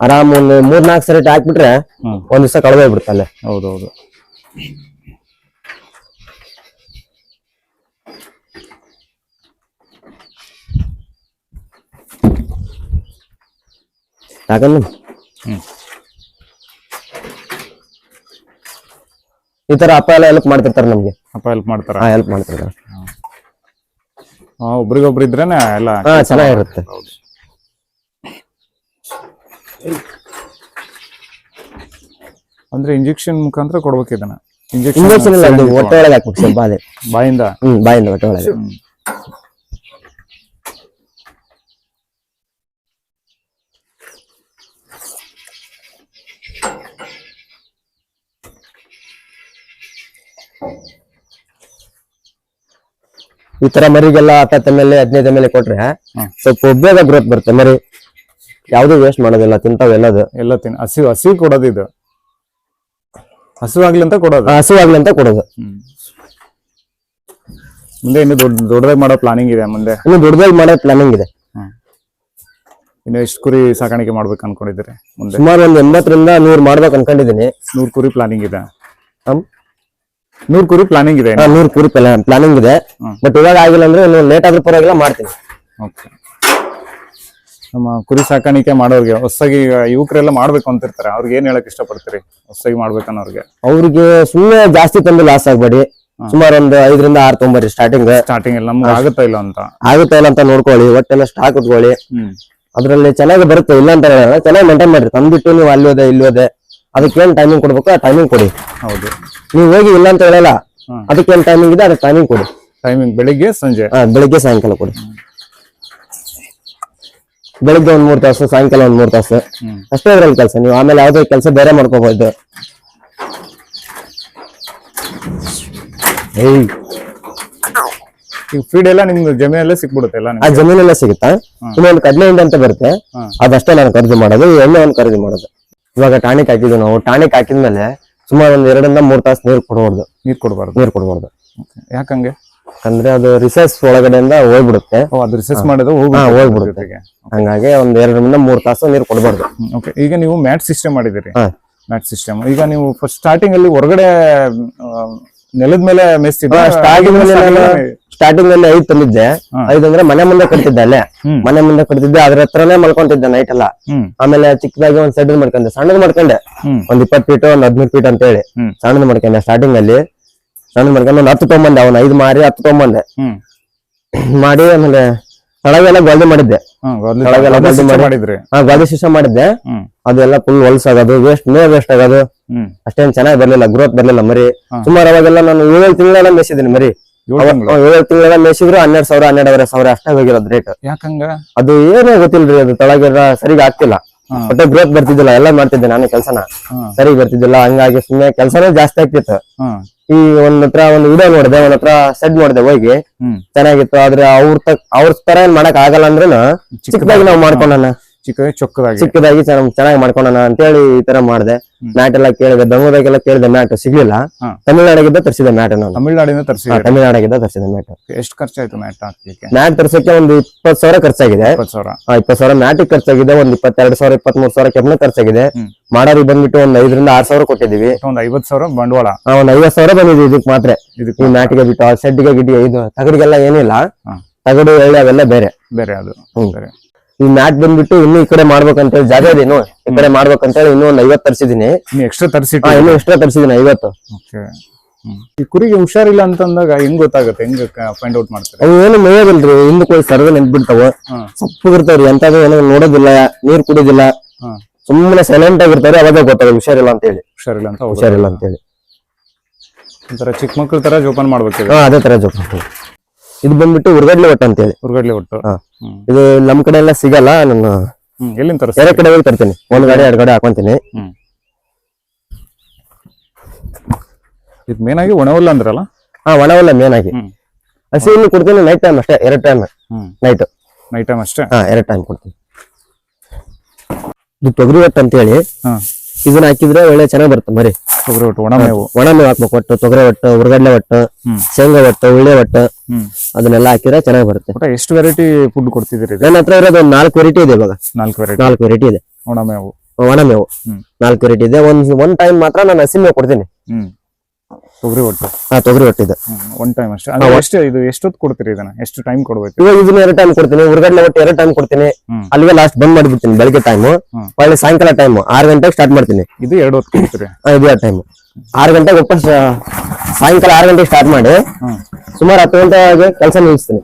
ಆರಾಮ್ ಒಂದು 3-4 ಸರಿ ಹಾಕ್ಬಿಟ್ರೆ ಒಂದ್ ದಿವಸ ಕಳೆದೋಗ್ಬಿಡ್ತಲ್ಲ. ಹೌದೌದು. ಯಾಕಂದ್ರೆ ಈ ತರ ಅಪ್ಪ ಎಲ್ಲ ಹೆಲ್ಪ್ ಮಾಡ್ತಿರ್ತಾರೆ ನಮ್ಗೆ. ಅಪ್ಪ ಹೆಲ್ಪ್ ಮಾಡ್ತಾರ? ಹೆಲ್ಪ್ ಮಾಡ್ತಿರ್ತಾರೆ. ಒಬ್ರಿಗೊಬ್ರು ಇದ್ರೇನೆ ಎಲ್ಲ ಚೆನ್ನಾಗಿರುತ್ತೆ. ಅಂದ್ರೆ ಇಂಜೆಕ್ಷನ್ ಮುಖಾಂತರ ಕೊಡ್ಬೇಕು ಇದನ್ನ? ಇಂಜೆಕ್ಷನ್ ಇಲ್ಲ, ಹೊಟ್ಟೆ ಒಳಗೆ ಹಾಕ್ಬೇಕು ಸ್ವಲ್ಪ. ಅದೇ ಬಾಯಿಂದ? ಬಾಯಿಂದ ಹೊಟ್ಟೆ ಒಳಗೆ. ಈ ತರ ಮರಿಗೆಲ್ಲ 10 ml 15 ml ಕೊಟ್ರೆ ಸ್ವಲ್ಪ ಬೇಗ ಗ್ರೋತ್ ಬರುತ್ತೆ ಮರಿ. ಯಾವ್ದು ವೇಸ್ಟ್ ಮಾಡೋದಿಲ್ಲ, ತಿಂತಾವ ಎಲ್ಲದು. ಎಲ್ಲ ಹಸಿವು ಕೊಡೋದು ಇದು? ಹಸಿವಾಗ್ಲಿ ಅಂತ ಕೊಡೋದು? ಹಸಿವಾಗ್ಲಿ ಅಂತ ಕೊಡೋದು. ಮುಂದೆ ಇನ್ನು ದೊಡ್ಡದಾಗಿ ಮಾಡೋ ಪ್ಲಾನಿಂಗ್ ಇದೆ? ಮುಂದೆ ಇನ್ನು ದೊಡ್ಡದಾಗಿ ಮಾಡೋ ಪ್ಲಾನಿಂಗ್ ಇದೆ. ಇನ್ನು ಎಷ್ಟು ಕುರಿ ಸಾಕಾಣಿಕೆ ಮಾಡ್ಬೇಕು ಅನ್ಕೊಂಡಿದ್ದೀರಿ ಮುಂದೆ? ಸುಮಾರು ಒಂದು 80ರಿಂದ 100 ಮಾಡ್ಬೇಕು ಅನ್ಕೊಂಡಿದ್ದೀನಿ. 100 ಕುರಿ ಪ್ಲಾನಿಂಗ್ ಇದೆ? 100 ಕುರಿ ಪ್ಲಾನಿಂಗ್ ಇದೆ? 100 ಕುರಿ ಪ್ಲಾನಿಂಗ್ ಇದೆ. ಬಟ್ ಇವಾಗ ಆಗಿಲ್ಲ ಅಂದ್ರೆ ಇನ್ನು ಲೇಟ್ ಆದ್ರೂ ಪರವಾಗಿಲ್ಲ, ಮಾಡ್ತೀನಿ. ಓಕೆ. ನಮ್ಮ ಕುರಿ ಸಾಕಾಣಿಕೆ ಮಾಡೋರ್ಗೆ ಹೊಸದಾಗಿ ಯುವಕರೆಲ್ಲ ಮಾಡ್ಬೇಕು ಅಂತಿರ್ತಾರೆ, ಅವ್ರಿಗೆ ಏನ್ ಹೇಳಕ್ ಇಷ್ಟಪಡ್ತೀರಿ ಹೊಸದಾಗಿ ಮಾಡ್ಬೇಕನ್ನೋರ್ಗೆ? ಅವ್ರಿಗೆ ಸುಮ್ಮನೆ ಜಾಸ್ತಿ ತಂದು ಲಾಸ್ ಆಗ್ಬೇಡಿ. ಸುಮಾರು ಒಂದು 5ರಿಂದ 6 ತೊಂಬರಿ ಸ್ಟಾರ್ಟಿಂಗ್ ಎಲ್ಲ ನಮ್ಗೆ ಆಗುತ್ತಾ ಇಲ್ಲ ಅಂತ ನೋಡ್ಕೊಳ್ಳಿ. ಒಟ್ಟೆಲ್ಲ ಸ್ಟಾಕ್ ಉಟ್ಕೊಳ್ಳಿ. ಅದ್ರಲ್ಲಿ ಚೆನ್ನಾಗಿ ಬರುತ್ತೆ, ಇಲ್ಲ ಅಂತ ಹೇಳಲ್ಲ. ಚೆನ್ನಾಗಿ ಮೇಂಟೈನ್ ಮಾಡ್ರಿ. ತಂದ್ಬಿಟ್ಟು ನೀವು ಅಲ್ಲಿ ಹೋದೆ ಇಲ್ಲಿ ಹೋದೆ, ಅದಕ್ಕೇನ್ ಟೈಮಿಂಗ್ ಕೊಡ್ಬೇಕು ಆ ಟೈಮಿಂಗ್ ಕೊಡಿ. ಹೌದು. ನೀವು ಹೋಗಿ ಇಲ್ಲ ಅಂತ ಹೇಳಲ್ಲ, ಅದಕ್ಕೇನ್ ಟೈಮಿಂಗ್ ಇದೆ ಅದಕ್ಕೆ ಟೈಮಿಂಗ್ ಕೊಡಿ. ಟೈಮಿಂಗ್ ಬೆಳಿಗ್ಗೆ ಸಂಜೆ? ಬೆಳಿಗ್ಗೆ ಸಾಯಂಕಾಲ ಕೊಡಿ. ಬೆಳಿಗ್ಗೆ ಒಂದ್ 3 ತಾಸು, ಸಾಯಂಕಾಲ ಒಂದ್ 3 ತಾಸು ಅಷ್ಟೇ ಇದ್ರಲ್ಲಿ ಕೆಲಸ. ನೀವು ಆಮೇಲೆ ಯಾವ್ದೇ ಕೆಲಸ ಬೇರೆ ಮಾಡ್ಕೋಬಹುದು. ಫೀಡ್ ಎಲ್ಲ ನಿಮ್ಗೆ ಜಮೀನಲ್ಲೇ ಸಿಕ್ಬಿಡುತ್ತೆ? ಆ ಜಮೀನಲ್ಲೇ ಸಿಗುತ್ತಾ? ಇನ್ನೊಂದು ಕಡಲೆ ಹಿಂಡಿ ಅಂತ ಬರುತ್ತೆ, ಅದಷ್ಟೇ ನಾನು ಖರೀದಿ ಮಾಡೋದು. ಎಣ್ಣೆ ಒಂದು ಖರೀದಿ ಮಾಡೋದು. ಇವಾಗ ಟಾನಿಕ್ ಹಾಕಿದ್ವಿ ನಾವು. ಟಾನಿಕ್ ಹಾಕಿದ್ಮೇಲೆ ಸುಮಾರು ಒಂದು 2ರಿಂದ 3 ತಾಸು ನೀರು ಕೊಡಬಾರ್ದು. ನೀರ್ ಕೊಡಬಾರ್ದು? ಯಾಕಂಗೆ? ಅಂದ್ರೆ ಅದು ರಿಸರ್ಚ್ ಒಳಗಡೆಯಿಂದ ಹೋಗ್ಬಿಡುತ್ತೆ. ಅದು ರಿಸರ್ಚ್ ಮಾಡೋದು ಹೋಗ್ಬಿಡುತ್ತೆ. ಹಂಗಾಗಿ ಒಂದ್ 2ರಿಂದ 3 ತಾಸು ನೀರು ಕೊಡಬಾರ್ದು. ಈಗ ನೀವು ಮ್ಯಾಟ್ ಸಿಸ್ಟಮ್ ಮಾಡಿದಿರಿ? Mat system. ಈಗ ನೀವು ಫಸ್ಟ್ ಸ್ಟಾರ್ಟಿಂಗ್ ಅಲ್ಲಿ ಹೊರಗಡೆ ನೆಲದ ಮೇಲೆ ಮೇಯಿಸ್ತಿದ್ದೆ? ಸ್ಟಾರ್ಟಿಂಗ್ ಅಲ್ಲಿ 5 ತಂದಿದ್ದೆ. 5 ಅಂದ್ರೆ ಮನೆ ಮುಂದೆ ಕಟ್ತಿದ್ದೆ. ಅಲ್ಲೇ ಮನೆ ಮುಂದೆ ಕಟ್ತಿದ್ದೆ, ಅದ್ರ ಹತ್ರನೇ ಮಲ್ಕೊಂತಿದ್ದೆ ನೈಟ್ ಎಲ್ಲ. ಆಮೇಲೆ ಚಿಕ್ಕದಾಗಿ ಒಂದ್ ಸೆಡ್ ಮಾಡ್ಕೊಂಡೆ, ಸಣ್ಣದ್ ಮಾಡ್ಕೊಂಡೆ. ಒಂದ್ 20 ಫೀಟ್ ಒಂದ್ 15 ಫೀಟ್ ಅಂತ ಹೇಳಿ ಸಣ್ಣದ್ ಮಾಡ್ಕೊಂಡೆ. ಸ್ಟಾರ್ಟಿಂಗ್ ಅಲ್ಲಿ ಸಣ್ಣದ್ ಮಾಡ್ಕೊಂಡು ಒಂದ್ 10 ತೊಗೊಂಬಂದೆ. ಅವ್ನ 5 ಮಾರಿ 10 ತೊಗೊಂಬಂದೆ ಮಾಡಿ. ಆಮೇಲೆ ಒಳಗೆಲ್ಲ ಗೋಲ್ಡಿ ಮಾಡಿದ್ದೆ. ಗೋಲ್ಡಿ ಸಿಸ್ಟಮ್ ಮಾಡಿದ್ದೆ. ಅದೆಲ್ಲ ಫುಲ್ ಹೊಲ್ಸಾಗೋದು, ವೇಸ್ಟ್ ಆಗೋದು, ಅಷ್ಟೇನ್ ಚೆನ್ನಾಗಿ ಬರ್ಲಿಲ್ಲ, ಗ್ರೋತ್ ಬರ್ಲಿಲ್ಲ ಮರಿ. ಸುಮಾರು ಅವಾಗೆಲ್ಲ ನಾನು 7 ತಿಂಗಳೆಲ್ಲ ಮೇಯಿಸಿದ್ದೀನಿ ಮರಿ. 7 ತಿಂಗಳೆಲ್ಲ ಮೇಯಿಸಿದ್ರು 12,000 12,500 ಅಷ್ಟೇ ಹೋಗಿರೋದು ರೇಟ್. ಯಾಕಂಗ? ಅದು ಏನೋ ಗೊತ್ತಿಲ್ರಿ, ಅದು ತೊಳಗೆಲ್ಲ ಸರಿಗ ಆಗ್ತಿಲ್ಲ. ಮತ್ತೆ ಗ್ರೋತ್ ಬರ್ತಿದ್ದಿಲ್ಲ. ಎಲ್ಲ ಮಾಡ್ತಿದ್ದೆ ನಾನು ಕೆಲ್ಸನ, ಸರಿ ಬರ್ತಿದ್ದಿಲ್ಲ. ಹಂಗಾಗಿ ಸುಮ್ಮನೆ ಕೆಲ್ಸನೇ ಜಾಸ್ತಿ ಆಗ್ತಿತ್ತು. ಈ ಒಂದ್ ಹತ್ರ ಒಂದು ವಿಡಿಯೋ ನೋಡಿದೆ, ಒಂದ್ ಹತ್ರ ಸೆಡ್ ನೋಡಿದೆ, ಹೋಗಿ ಚೆನ್ನಾಗಿತ್ತು. ಆದ್ರೆ ಅವ್ರ ತರ ಏನ್ ಮಾಡಕ್ ಆಗಲ್ಲ ಅಂದ್ರೂ ಚಿಕ್ಕದಾಗಿ ನಾವ್ ಮಾಡ್ಕೊಂಡನ, ಚಿಕ್ಕದಾಗಿ ಚೆನ್ನಾಗಿ ಮಾಡ್ಕೊಂಡನ ಅಂತೇಳಿ ಈ ತರ ಮಾಡಿದೆ. ಮ್ಯಾಟ್ ಎಲ್ಲ ಕೇಳಿದೆ, ಬೆಂಗಳೂರಾಗೆಲ್ಲ ಕೇಳಿದೆ, ಮ್ಯಾಟ್ ಸಿಗ್ಲಿಲ್ಲ. ತಮಿಳ್ನಾಡಿಗಿದ್ದ ತರಿಸಿದೆ ಮ್ಯಾಟ್ ನಾನು. ತಮಿಳ್ನಾಡಿಗಿದ್ದ ತರಿಸಿದೆ ಮ್ಯಾಟ್. ಎಷ್ಟು ಖರ್ಚಾಯ್ತು ಮ್ಯಾಟ್ ತರ್ಸಕ್ಕೆ? ಒಂದು 20,000 ಖರ್ಚಾಗಿದೆ. 20,000 ಮ್ಯಾಟಿಗೆ ಖರ್ಚಾಗಿದೆ. ಒಂದು 22,000 23,000 ಕೆಬ್ಬನ ಖರ್ಚಾಗಿದೆ. ಮಾಡೋರಿಗೆ ಬಂದ್ಬಿಟ್ಟು ಒಂದ್ 5ರಿಂದ 6,000 ಕೊಟ್ಟಿದೀವಿ. ಒಂದ್ 50,000 ಬಂಡವಾಳ. ಒಂದ್ 50,000 ಬಂದಿದೆ ಇದಕ್ ಮಾತ್ರ. ಈ ಮ್ಯಾಟಿಗೆ ಬಿಟ್ಟು ಶೆಡ್ಗೆ ಗಿಡ್ಗೆ ಇದು ತಗಡಿಗೆಲ್ಲ ಏನಿಲ್ಲ. ತಗಡು ಎಳ್ಳೆ ಅವೆಲ್ಲ ಬೇರೆ. ಅದು ಈ ಮ್ಯಾಟ್ ಬಂದ್ಬಿಟ್ಟು ಇನ್ನು ಈ ಕಡೆ ಮಾಡ್ಬೇಕಂತೇಳಿ ಜಾಗ ಇದೆ, ಇನ್ನು ಈ ಕಡೆ ಮಾಡ್ಬೇಕಂತೇಳಿ ಇನ್ನೂ ಒಂದು 50 ತರಿಸಿದೀನಿ. ಇನ್ನು ಎಕ್ಸ್ಟ್ರಾ ತರಿಸಿದೀನಿ 50. ಈ ಕುರಿಗೆ ಹುಷಾರಿಲ್ಲ ಅಂತಂದಾಗ ಹೆಂಗ್ ಗೊತ್ತಾಗುತ್ತೆ? ಹೆಂಗ್ ಫೈಂಡ್ ಔಟ್ ಮಾಡ್ತಾರೆ? ಅವು ಏನು ಮೇಯೋದಿಲ್ರಿ, ಹಿಂದಕ್ಕೆ ಹೋಗಿ ಸರ್ವೆ ನಿಂತ್ಬಿಡ್ತಾವ. ಸಪ್ಪಗಿರ್ತಾವ್ರಿ, ಎಂತಾದ್ರು ಏನೋ ನೋಡೋದಿಲ್ಲ, ನೀರ್ ಕುಡಿಯೋದಿಲ್ಲ, ಸುಮ್ಮನೆ ಸೈಲೆಂಟ್ ಆಗಿರ್ತಾರೆ. ಅವಾಗ ಗೊತ್ತಾಗ ಹುಷಾರಿಲ್ಲ ಅಂತ ಹೇಳಿ. ಹುಷಾರಿಲ್ಲ ಅಂತ ಹೇಳಿ ಒಂಥರ ಚಿಕ್ಕ ಮಕ್ಳ ತರ ಜೋಪಾನ ಮಾಡ್ಬೇಕು. ಅದೇ ತರ ಜೋಪಾನ. ಇದು ಬಂದ್ಬಿಟ್ಟು ಉರ್ಗಡ್ಲೆ ಒಟ್ಟು ಅಂತ ಹೇಳಿ. ಉರ್ಗಡ್ಲೆ ಒಟ್ಟು ಇದು ನಮ್ ಕಡೆ ಎಲ್ಲ ಸಿಗಲ್ಲ. ನಾನು ಎಲ್ಲಿಂದ ತರಿಸ್ ಬೇರೆ ಕಡೆ ಹೋಗಿ ತರ್ತೀನಿ, ಒಂದ್ ಗಾಡಿ 2 ಗಾಡಿ ಹಾಕೊಂತೀನಿ. ಇದು ಮೇನ್ ಆಗಿ ಒಣವಲ್ಲ ಅಂದ್ರಲ್ಲ? ಹಾ, ಒಣವಲ್ಲ ಮೇನ್ ಆಗಿ. ಹಸಿ ಹುಲ್ಲು ಕೊಡ್ತೀನಿ ನೈಟ್ ಟೈಮ್ ಅಷ್ಟೇ, 2 ಟೈಮ್ ನೈಟ್ ಟೈಮ್ ಅಷ್ಟೇ. 2 ಟೈಮ್ ಕೊಡ್ತೀನಿ. ಇದು ತೊಗರಿ ಒಟ್ಟು ಅಂತ ಹೇಳಿ ಇದನ್ನ ಹಾಕಿದ್ರೆ ಒಳ್ಳೆ ಚೆನ್ನಾಗಿ ಬರುತ್ತೆ ಮರಿ. ತೊಗರಿ ಒಟ್ಟು ಒಣಮೇವು ಹಾಕ್ಬೇಕು. ಒಟ್ಟು ತೊಗರಿ ಒಟ್ಟು, ಉರ್ಗಡ್ಲೆ ಒಟ್ಟು, ಶೇಂಗಾ ಒಟ್ಟು, ಉಳ್ಳೆ ಒಟ್ಟು ಅದನ್ನೆಲ್ಲ ಹಾಕಿದ್ರೆ ಚೆನ್ನಾಗಿ ಬರುತ್ತೆ. ಎಷ್ಟು ವೆರೈಟಿ ಫುಡ್ ಕೊಡ್ತಿದ್ದೀರಿ? ನನ್ನ ಹತ್ರ ಇರೋದು 4 ವೆರೈಟಿ ಇದೆ ಇವಾಗ. 4 ವೆರೈಟಿ ಇದೆ ಒಣಮೇವು. 4 ವೆರೈಟಿ ಇದೆ. ಒಂದ್ ಟೈಮ್ ಮಾತ್ರ ನಾನು ಹಸಿ ಮೇವು ಕೊಡ್ತೀನಿ. ತೊಗರಿ ಒಟ್ಟು. ತೊಗರಿ ಒಟ್ಟಿದೆ ಒನ್ ಟೈಮ್ ಅಷ್ಟೇ. ಇದು ಎಷ್ಟೊತ್ತು ಕೊಡ್ತೀರಿ ಇದನ್ನ? ಎಷ್ಟು ಟೈಮ್ ಕೊಡ್ಬೇಕು? ಇವಾಗ ಇದನ್ನ 2 ಟೈಮ್ ಕೊಡ್ತೀನಿ. ಉರ್ಗಡ್ಲೆ ಒಟ್ಟು 2 ಟೈಮ್ ಕೊಡ್ತೀನಿ. ಅಲ್ಲಿಗೆ ಲಾಸ್ಟ್ ಬಂದ್ ಮಾಡಿಬಿಡ್ತೀನಿ. ಬೆಳಿಗ್ಗೆ ಟೈಮ್, ಒಳ್ಳೆ ಸಾಯಂಕಾಲ ಟೈಮ್ 6 ಗಂಟೆಗೆ ಸ್ಟಾರ್ಟ್ ಮಾಡ್ತೀನಿ. ಇದು 2 ಹೊತ್ತು ಕೊಡ್ತೀರಿ? ಇದು 2 ಟೈಮ್. 6 ಗಂಟೆಗೆ ವಾಪಸ್ ಸಾಯಂಕಾಲ 6 ಗಂಟೆಗೆ ಸ್ಟಾರ್ಟ್ ಮಾಡಿ ಸುಮಾರು 10 ಗಂಟೆಗೆ ಕೆಲಸ ನಿಲ್ಲಿಸ್ತೀನಿ.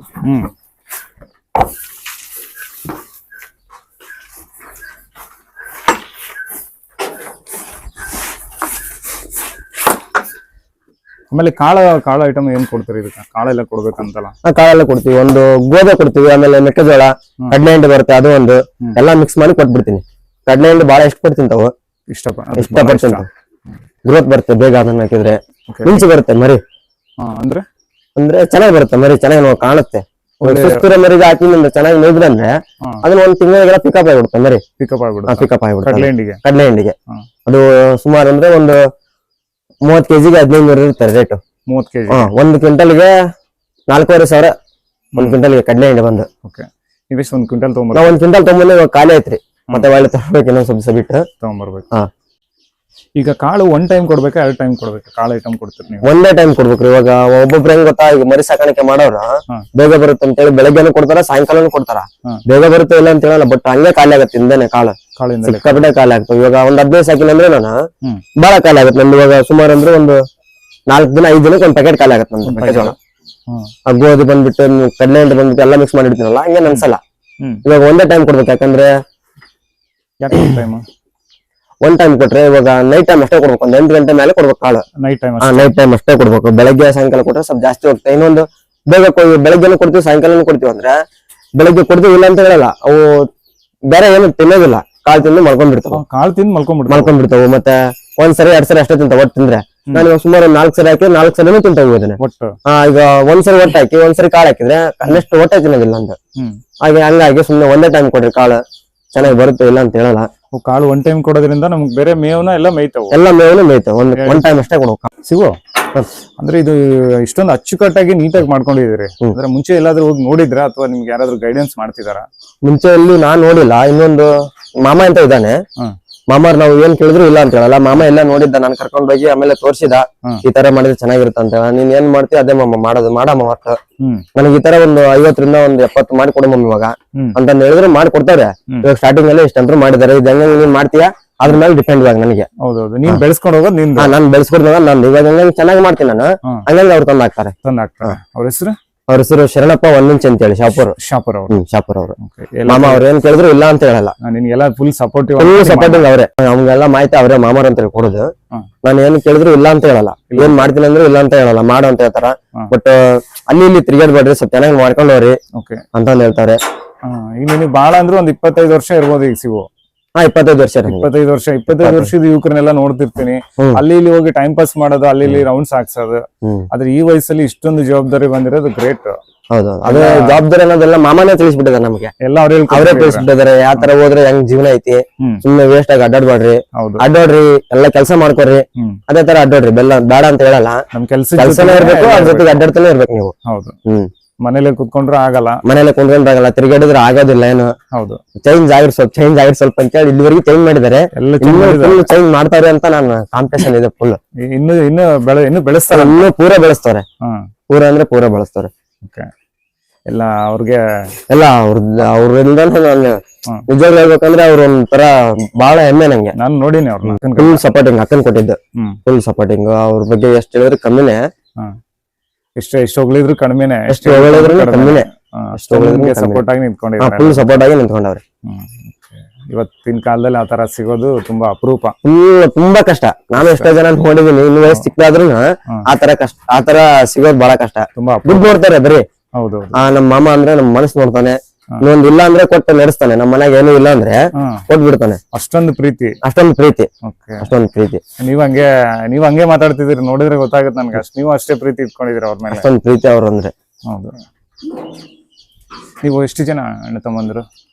ಆಮೇಲೆ ಕಾಳು ಐಟಮ್ ಏನ್ ಕೊಡ್ತೀರಿ ಇದಕ್ಕೆ? ಕಾಳೆಲ್ಲ ಕೊಡ್ಬೇಕಂತಲ್ಲ? ಕಾಳೆಲ್ಲ ಕೊಡ್ತೀವಿ. ಒಂದು ಗೋಧಿ ಕೊಡ್ತೀವಿ, ಆಮೇಲೆ ಮೆಕ್ಕೆಜೋಳ, ಕಡಲೆ ಹಿಂಡಿ ಬರುತ್ತೆ ಅದು ಒಂದು, ಎಲ್ಲಾ ಮಿಕ್ಸ್ ಮಾಡಿ ಕೊಟ್ಬಿಡ್ತೀನಿ. ಕಡಲೆ ಹಿಂಡಿ ಬಹಳ ಇಷ್ಟಪಡ್ತೀನಿ. ಇಷ್ಟಪಡ್ತೀನಿ. ಗ್ರೋತ್ ಬರುತ್ತೆ ಬೇಗ ಅದನ್ನ ಹಾಕಿದ್ರೆ. ಮಿಂಚು ಬರುತ್ತೆ ಮರಿ. ಅಂದ್ರೆ ಚೆನ್ನಾಗಿ ಬರುತ್ತೆ ಮರಿ, ಚೆನ್ನಾಗಿ ಕಾಣುತ್ತೆ. ಸುಸ್ತಿರೋ ಮರಿಗೆ ಹಾಕಿ ಚೆನ್ನಾಗಿ ಮೇಯ್ದ್ರೆ ಅಂದ್ರೆ ಅದನ್ನ 1 ತಿಂಗಳಿಗೆಲ್ಲ ಪಿಕಪ್ ಆಗಿಬಿಡುತ್ತೆ ಮರಿ. ಪಿಕಪ್ ಆಗಿಬಿಡುತ್ತೆ ಕಡಲೆ ಹಿಂಡಿಗೆ. ಅದು ಸುಮಾರು ಅಂದ್ರೆ ಒಂದು 30 ಕೆಜಿಗೆ 1500 ಇರ್ತಾರೆ ರೇಟ್. 30 ಕೆಜಿ 1 ಕ್ವಿಂಟಲ್ಗೆ 4500. 1 ಕ್ವಿಂಟಲ್ಗೆ ಕಡಲೆ ಹಿಂಡಿ ಬಂದು. ಇವೆಷ್ಟು 1 ಕ್ವಿಂಟಲ್ ನಾವು 1 ಕ್ವಿಂಟಲ್ ತೊಗೊಂಬಂದು ಇವಾಗ ಖಾಲಿ ಐತ್ರಿ. ಮತ್ತೆ ಒಳ್ಳೆ ತಗೋಬೇಕು, ಇನ್ನೊಂದ್ ಸ್ವಲ್ಪ ಬಿಟ್ಟು ತಗೊಂಡ್ಬರ್ಬೇಕು. ಈಗ ಕಾಳು 1 ಟೈಮ್ ಕೊಡ್ಬೇಕಾ 2 ಟೈಮ್ ಕೊಡ್ಬೇಕಾ? ಕಾಳು ಐಟಮ್ ಕೊಡ್ತೀರಿ ನೀವು? 1 ಟೈಮ್ ಕೊಡ್ಬೇಕ್ರಿ. ಇವಾಗ ಒಬ್ಬೊಬ್ರು ಹೆಂಗ್ ಗೊತ್ತಾ, ಈಗ ಮರಿ ಸಾಕಾಣಿಕೆ ಮಾಡೋರು ಬೇಗ ಬರುತ್ತೆ ಅಂತ ಹೇಳಿ ಬೆಳಗ್ಗೆನೂ ಕೊಡ್ತಾರ, ಸಾಯಂಕಾಲನೂ ಕೊಡ್ತಾರ. ಬೇಗ ಬರುತ್ತೆ ಇಲ್ಲ ಅಂತ ಹೇಳಲ್ಲ, ಬಟ್ ಹಂಗೆ ಖಾಲಿ ಆಗತ್ತೆ ಹಿಂದೆನೆ ಕಾಳು. ಸಿಕ್ಕಾಪಟ್ಟೆ ಖಾಲಿ ಆಗ್ತವೆ. ಇವಾಗ ಒಂದ್ 15 ಸಾಕಿಲ್ಲ ಅಂದ್ರೆ ನಾನು ಬಹಳ ಖಾಲಿ ಆಗತ್ತೆ ನಮ್ದು. ಇವಾಗ ಸುಮಾರು ಅಂದ್ರೆ ಒಂದು 4 ದಿನ 5 ದಿನಕ್ಕೆ 1 ಪ್ಯಾಕೆಟ್ ಖಾಲಿ ಆಗತ್ತೆ ನಮ್ದು ಮೆಕ್ಕೆಜೋಳ. ಗೋಧಿ ಬಂದ್ಬಿಟ್ಟು ಕಡಲೆ ಹಿಂಡಿ ಬಂದ್ಬಿಟ್ಟು ಎಲ್ಲ ಮಿಕ್ಸ್ ಮಾಡಿರ್ತೀನಲ್ಲ, ಹಂಗೆ ಅನ್ಸಲ್ಲ. ಇವಾಗ 1 ಟೈಮ್ ಕೊಡ್ಬೇಕು. ಯಾಕಂದ್ರೆ 1 ಟೈಮ್ ಕೊಟ್ರೆ ಇವಾಗ ನೈಟ್ ಟೈಮ್ ಅಷ್ಟೇ ಕೊಡ್ಬೇಕು. 1 8 ಗಂಟೆ ಮೇಲೆ ಕೊಡ್ಬೇಕು ಕಾಳು. ನೈಟ್ ಟೈಮ್ ಅಷ್ಟೇ ಕೊಡ್ಬೇಕು. ಬೆಳಗ್ಗೆ ಸಾಯಂಕಾಲ ಕೊಟ್ರೆ ಸ್ವಲ್ಪ ಜಾಸ್ತಿ ಹೋಗ್ತದೆ. ಇನ್ನೊಂದು ಬೇಗ ಬೆಳಗ್ಗೆನೂ ಕೊಡ್ತೀವಿ, ಸಾಯಂಕಾಲನೂ ಕೊಡ್ತೀವಿ. ಅಂದ್ರೆ ಬೆಳಗ್ಗೆ ಕೊಡ್ತೀವಿ ಇಲ್ಲ ಅಂತ ಹೇಳಲ್ಲ, ಅವು ಬೇರೆ ಏನು ತಿನ್ನೋದಿಲ್ಲ. ಕಾಳು ತಿಂದು ಮಲ್ಕೊಂಡ್ಬಿಡ್ತಾವ. ಮತ್ತೆ 1 ಸರಿ 2 ಸರಿ ಅಷ್ಟೇ ತಿಂತಾವ. ಒಟ್ಟು ತಿಂದ್ರೆ ನಾನು ಇವಾಗ ಸುಮಾರು 4 ಸರಿ ಹಾಕಿ 4 ಸರಿನೂ ತಿಂತಾವ ಇದನ್ನ. ಈಗ 1 ಸರಿ ಒಟ್ಟು ಹಾಕಿ 1 ಸರಿ ಕಾಳು ಹಾಕಿದ್ರೆ ನೆಕ್ಸ್ಟ್ ಹೊಟ್ಟೆ ತಿನ್ನೋದಿಲ್ಲ ಅಂತ. ಹಾಗೆ ಹಂಗಾಗಿ ಸುಮ್ಮನೆ 1 ಟೈಮ್ ಕೊಡ್ರಿ ಕಾಳು, ಚೆನ್ನಾಗಿ ಬರುತ್ತೆ ಇಲ್ಲ ಅಂತ ಹೇಳಲ್ಲ. ಕಾಳು 1 ಟೈಮ್ ಕೊಡೋದ್ರಿಂದ ನಮ್ಗೆ ಬೇರೆ ಮೇವನ ಎಲ್ಲ ಮೇಯ್ತಾವ. ಎಲ್ಲ ಮೇವನು ಮೇಯ್ತಾವ. 1 ಟೈಮ್ ಅಷ್ಟೇ ಕೊಡ್ಬೇಕು. ಸಿಗೋ ಅಂದ್ರೆ ಇದು ಇಷ್ಟೊಂದು ಅಚ್ಚುಕಟ್ಟಾಗಿ ನೀಟಾಗಿ ಮಾಡ್ಕೊಂಡಿದ್ದೀರಿ. ಅಂದ್ರೆ ಮುಂಚೆ ಎಲ್ಲಾದ್ರೂ ಹೋಗಿ ನೋಡಿದ್ರ ಅಥವಾ ನಿಮ್ಗೆ ಯಾರಾದ್ರೂ ಗೈಡೆನ್ಸ್ ಮಾಡ್ತಿದಾರ? ಮುಂಚೆ ಎಲ್ಲಿ ನಾನ್ ನೋಡಿಲ್ಲ. ಇನ್ನೊಂದು ಮಾಮ ಅಂತ ಇದ್ದಾನೆ. ಮಾಮಾರ್ ನಾವು ಏನ್ ಕೇಳಿದ್ರು ಇಲ್ಲ ಅಂತ ಹೇಳಲ್ಲ. ಮಾಮ ಎಲ್ಲ ನೋಡಿದ್ದ, ನಾನು ಕರ್ಕೊಂಡ್ ಹೋಗಿ ಆಮೇಲೆ ತೋರ್ಸಿದ. ಈ ತರ ಮಾಡಿದ್ರೆ ಚೆನ್ನಾಗಿರುತ್ತೆ ಅಂತ ಹೇಳ. ನೀನ್ ಏನ್ ಮಾಡ್ತೀವಿ ಅದೇ ಮಾಮ ಮಾಡಮ್ಮ ಮತ್ತ ನನಗೆ ಈ ತರ ಒಂದು 50 ರಿಂದ ಒಂದು 70 ಮಾಡಿ ಕೊಡು ಮಮ್ಮಿ ಇವಾಗ ಅಂತ ಹೇಳಿದ್ರೆ ಮಾಡ್ಕೊಡ್ತಾರೆ. ಇವಾಗ ಸ್ಟಾರ್ಟಿಂಗ್ ಅಲ್ಲಿ ಇಷ್ಟಂತೂ ಮಾಡಿದಾರೆ. ಇದು ಹೆಂಗ ನೀನ್ ಮಾಡ್ತೀಯಾ ಅದ್ರ ಮೇಲೆ ಡಿಪೆಂಡ್ ಇವಾಗ ನನಗೆ. ಹೌದೌದು, ನೀನ್ ಬೆಳೆಸ್ಕೊಂಡು ಹೋಗೋದು ನಿಂದು. ನಾನು ಬೆಳೆಸ್ಕೊಡ್ದಾಗ ನಾನು ಇವಾಗ ಹೆಂಗ ಚೆನ್ನಾಗಿ ಮಾಡ್ತೀನಿ ನಾನು, ಹಂಗಾಗಿ ಅವ್ರು ತಂದು ಹಾಕ್ತಾರೆ. ಅವ್ರ ಹೆಸರು? ಅವ್ರ ಹೆಸರು ಶರಣಪ್ಪ ಒಂದಿಂಚ್ ಅಂತ ಹೇಳಿ, ಶಾಪುರ್ ಅವರು. ಮಾಮ ಅವ್ರು ಏನ್ ಕೇಳಿದ್ರು ಇಲ್ಲ ಅಂತ ಹೇಳಲ್ಲ. ನಿನ್ಗೆಲ್ಲ ಫುಲ್ ಸಪೋರ್ಟಿವ್ ಅವ್ರೆ. ಅವ್ಗೆಲ್ಲ ಮಾಹಿತಿ ಅವ್ರೆ ಮಾಮಾರ್ ಅಂತ ಹೇಳಿ ಕೊಡುದು. ನಾನು ಏನ್ ಕೇಳಿದ್ರು ಇಲ್ಲ ಅಂತ ಹೇಳಲ್ಲ. ಏನ್ ಮಾಡ್ತೀನಿ ಅಂದ್ರೆ ಇಲ್ಲ ಅಂತ ಹೇಳಲ್ಲ, ಮಾಡು ಅಂತ ಹೇಳ್ತಾರ. ಬಟ್ ಅಲ್ಲಿ ಇಲ್ಲಿ ತಿರುಗಾಡ್ಬೇಡ್ರಿ, ಸ್ವಲ್ಪ ಚೆನ್ನಾಗಿ ಮಾಡ್ಕೊಂಡು ಹೋಗ್ರಿ ಅಂತ ಹೇಳ್ತಾರೆ. ಈಗ ನಿನಗೆ ಬಾಳ ಅಂದ್ರೆ ಒಂದ್ 25 ವರ್ಷ ಇರ್ಬೋದು ಈಗ ಸಿಗೋ. 25 ವರ್ಷದ ಯುವಕರನ್ನೆಲ್ಲ ನೋಡ್ತಿರ್ತೀನಿ. ಅಲ್ಲಿ ಇಲ್ಲಿ ಹೋಗಿ ಟೈಮ್ ಪಾಸ್ ಮಾಡೋದು, ಅಲ್ಲಿ ಇಲ್ಲಿ ರೌಂಡ್ಸ್ ಹಾಕ್ಸೋದು. ಆದ್ರೆ ಈ ವಯಸ್ಸಲ್ಲಿ ಇಷ್ಟೊಂದು ಜವಾಬ್ದಾರಿ ಬಂದಿರೋದು ಗ್ರೇಟ್. ಹೌದು, ಅದೇ ಜವಾಬ್ದಾರಿ ಅನ್ನೋದೆಲ್ಲ ಮಾಮನೇ ತಿಳಿಸ್ಬಿಟ್ಟಿದ್ದಾರೆ ನಮಗೆ. ಎಲ್ಲ ಅವರೇ ತಿಳಿಸ್ಬಿಟ್ಟಿದ್ದಾರೆ. ಯಾವ ತರ ಹೋದ್ರೆ ಹೆಂಗ್ ಜೀವನ ಐತಿ, ಸುಮ್ನೆ ವೇಸ್ಟ್ ಆಗಿ ಅಡ್ಡಾಡ್ಬೇಡ್ರಿ, ಅಡ್ಡಾಡ್ರಿ, ಎಲ್ಲ ಕೆಲಸ ಮಾಡ್ಕೊಡ್ರಿ, ಅದೇ ತರ ಅಡ್ಡಾಡ್ರಿ, ಬೇಡ ಅಂತ ಹೇಳಲ್ಲ. ನಮ್ ಕೆಲಸನೇ ಇರ್ಬೇಕು, ಅದ್ರ ಜೊತೆಗೆ ಅಡ್ಡಾಡ್ತಾನೆ ಇರ್ಬೇಕು ನೀವು. ಹೌದು, ಮನೇಲಿ ಕುತ್ಕೊಂಡ್ರೆ ಆಗಲ್ಲ, ತಿರುಗಾಡಿದ್ರೆ ಆಗೋದಿಲ್ಲ ಏನು. ಹೌದು, ಚೇಂಜ್ ಆಗಿರ್ ಸ್ವಲ್ಪ ಅಂತ ಹೇಳಿ ಇಲ್ಲಿವರೆಗೆ ಚೇಂಜ್ ಮಾಡಿದ್ದಾರೆ. ಚೇಂಜ್ ಮಾಡ್ತಾರೆ ಅಂತ ನಾನು ಕಾಂಪಿಟೇಷನ್ ಇದೆ ಫುಲ್. ಇನ್ನು ಬೆಳೆಸ್ತಾರೆ, ಇನ್ನೂ ಪೂರ ಬೆಳೆಸ್ತಾರೆ. ಪೂರ ಅಂದ್ರೆ ಪೂರ ಬೆಳೆಸ್ತಾರೆ ಎಲ್ಲ ಅವ್ರಿಗೆ. ಎಲ್ಲ ಅವ್ರಿಂದ ನಾನು ನಿಜವಾಗ್ಲೂ ಹೇಳ್ಬೇಕಂದ್ರೆ ಅವ್ರ ಒಂಥರ ಬಹಳ ಹೆಮ್ಮೆ ನಂಗೆ. ನಾನು ನೋಡಿನಿ ಅವ್ರನ್ನ. ಫುಲ್ ಸಪೋರ್ಟಿಂಗ್ ಅಕ್ಕನ್ ಕೊಟ್ಟಿದ್ದು, ಫುಲ್ ಸಪೋರ್ಟಿಂಗ್. ಅವ್ರ ಬಗ್ಗೆ ಎಷ್ಟು ಹೇಳಿದ್ರು ಕಮ್ಮಿನೇ, ಎಷ್ಟು ಹೊಗಳಿದ್ರು ಕಡಿಮೆನೆ, ಎಷ್ಟು ಹೊಗಳಿದ್ರು ಕಮ್ಮಿನೇ. ಸಪೋರ್ಟ್ ಆಗಿ ನಿಂತ್ಕೊಂಡಿದ್ದಾರೆ, ಫುಲ್ ಸಪೋರ್ಟ್ ಆಗಿ ನಿಂತ್ಕೊಂಡವ್ರೆ. ಇವತ್ತಿನ ಕಾಲದಲ್ಲಿ ಆತರ ಸಿಗೋದು ತುಂಬಾ ಅಪರೂಪ, ತುಂಬಾ ಕಷ್ಟ. ನಾನು ಎಷ್ಟೋ ಜನ ನೋಡಿದೀನಿ, ಇನ್ನು ವಯಸ್ಸು ಚಿಕ್ಕದಾದ್ರೂ ಆತರ ಸಿಗೋದು ಬಹಳ ಕಷ್ಟ. ತುಂಬಾ ದುಡ್ಡು ನೋಡ್ತಾರೆ ಬರೀ. ಹೌದು, ನಮ್ಮ ಮಾಮ ಅಂದ್ರೆ ನಮ್ ಮನಸ್ಸು ನೋಡ್ತಾನೆ, ಇನ್ನೊಂದ್ ಇಲ್ಲ ಅಂದ್ರೆ ಕೊಟ್ಟು ನಡೆಸ್ತಾನೆ. ನಮ್ಮ ಮನ್ಯಾಗ ಏನೂ ಇಲ್ಲ ಅಂದ್ರೆ ಕೊಟ್ಟು ಬಿಡ್ತಾನೆ. ಅಷ್ಟೊಂದು ಪ್ರೀತಿ. ಅಷ್ಟೊಂದು ಪ್ರೀತಿ. ಓಕೆ. ಅಷ್ಟೊಂದು ಪ್ರೀತಿ. ನೀವ್ ಹಂಗೆ ಮಾತಾಡ್ತಿದ್ರಿ, ನೋಡಿದ್ರೆ ಗೊತ್ತಾಗುತ್ತೆ ನನ್ಗೆ. ನೀವು ಅಷ್ಟೇ ಪ್ರೀತಿ ಇಟ್ಕೊಂಡಿದೀರ ಅವ್ರ ಮೇಲೆ. ಅಷ್ಟೊಂದು ಪ್ರೀತಿ ಅವ್ರು ಅಂದ್ರೆ. ಹೌದು. ನೀವು ಎಷ್ಟು ಜನ ಅಣ್ಣ ತಮ್ಮಂದ್ರು?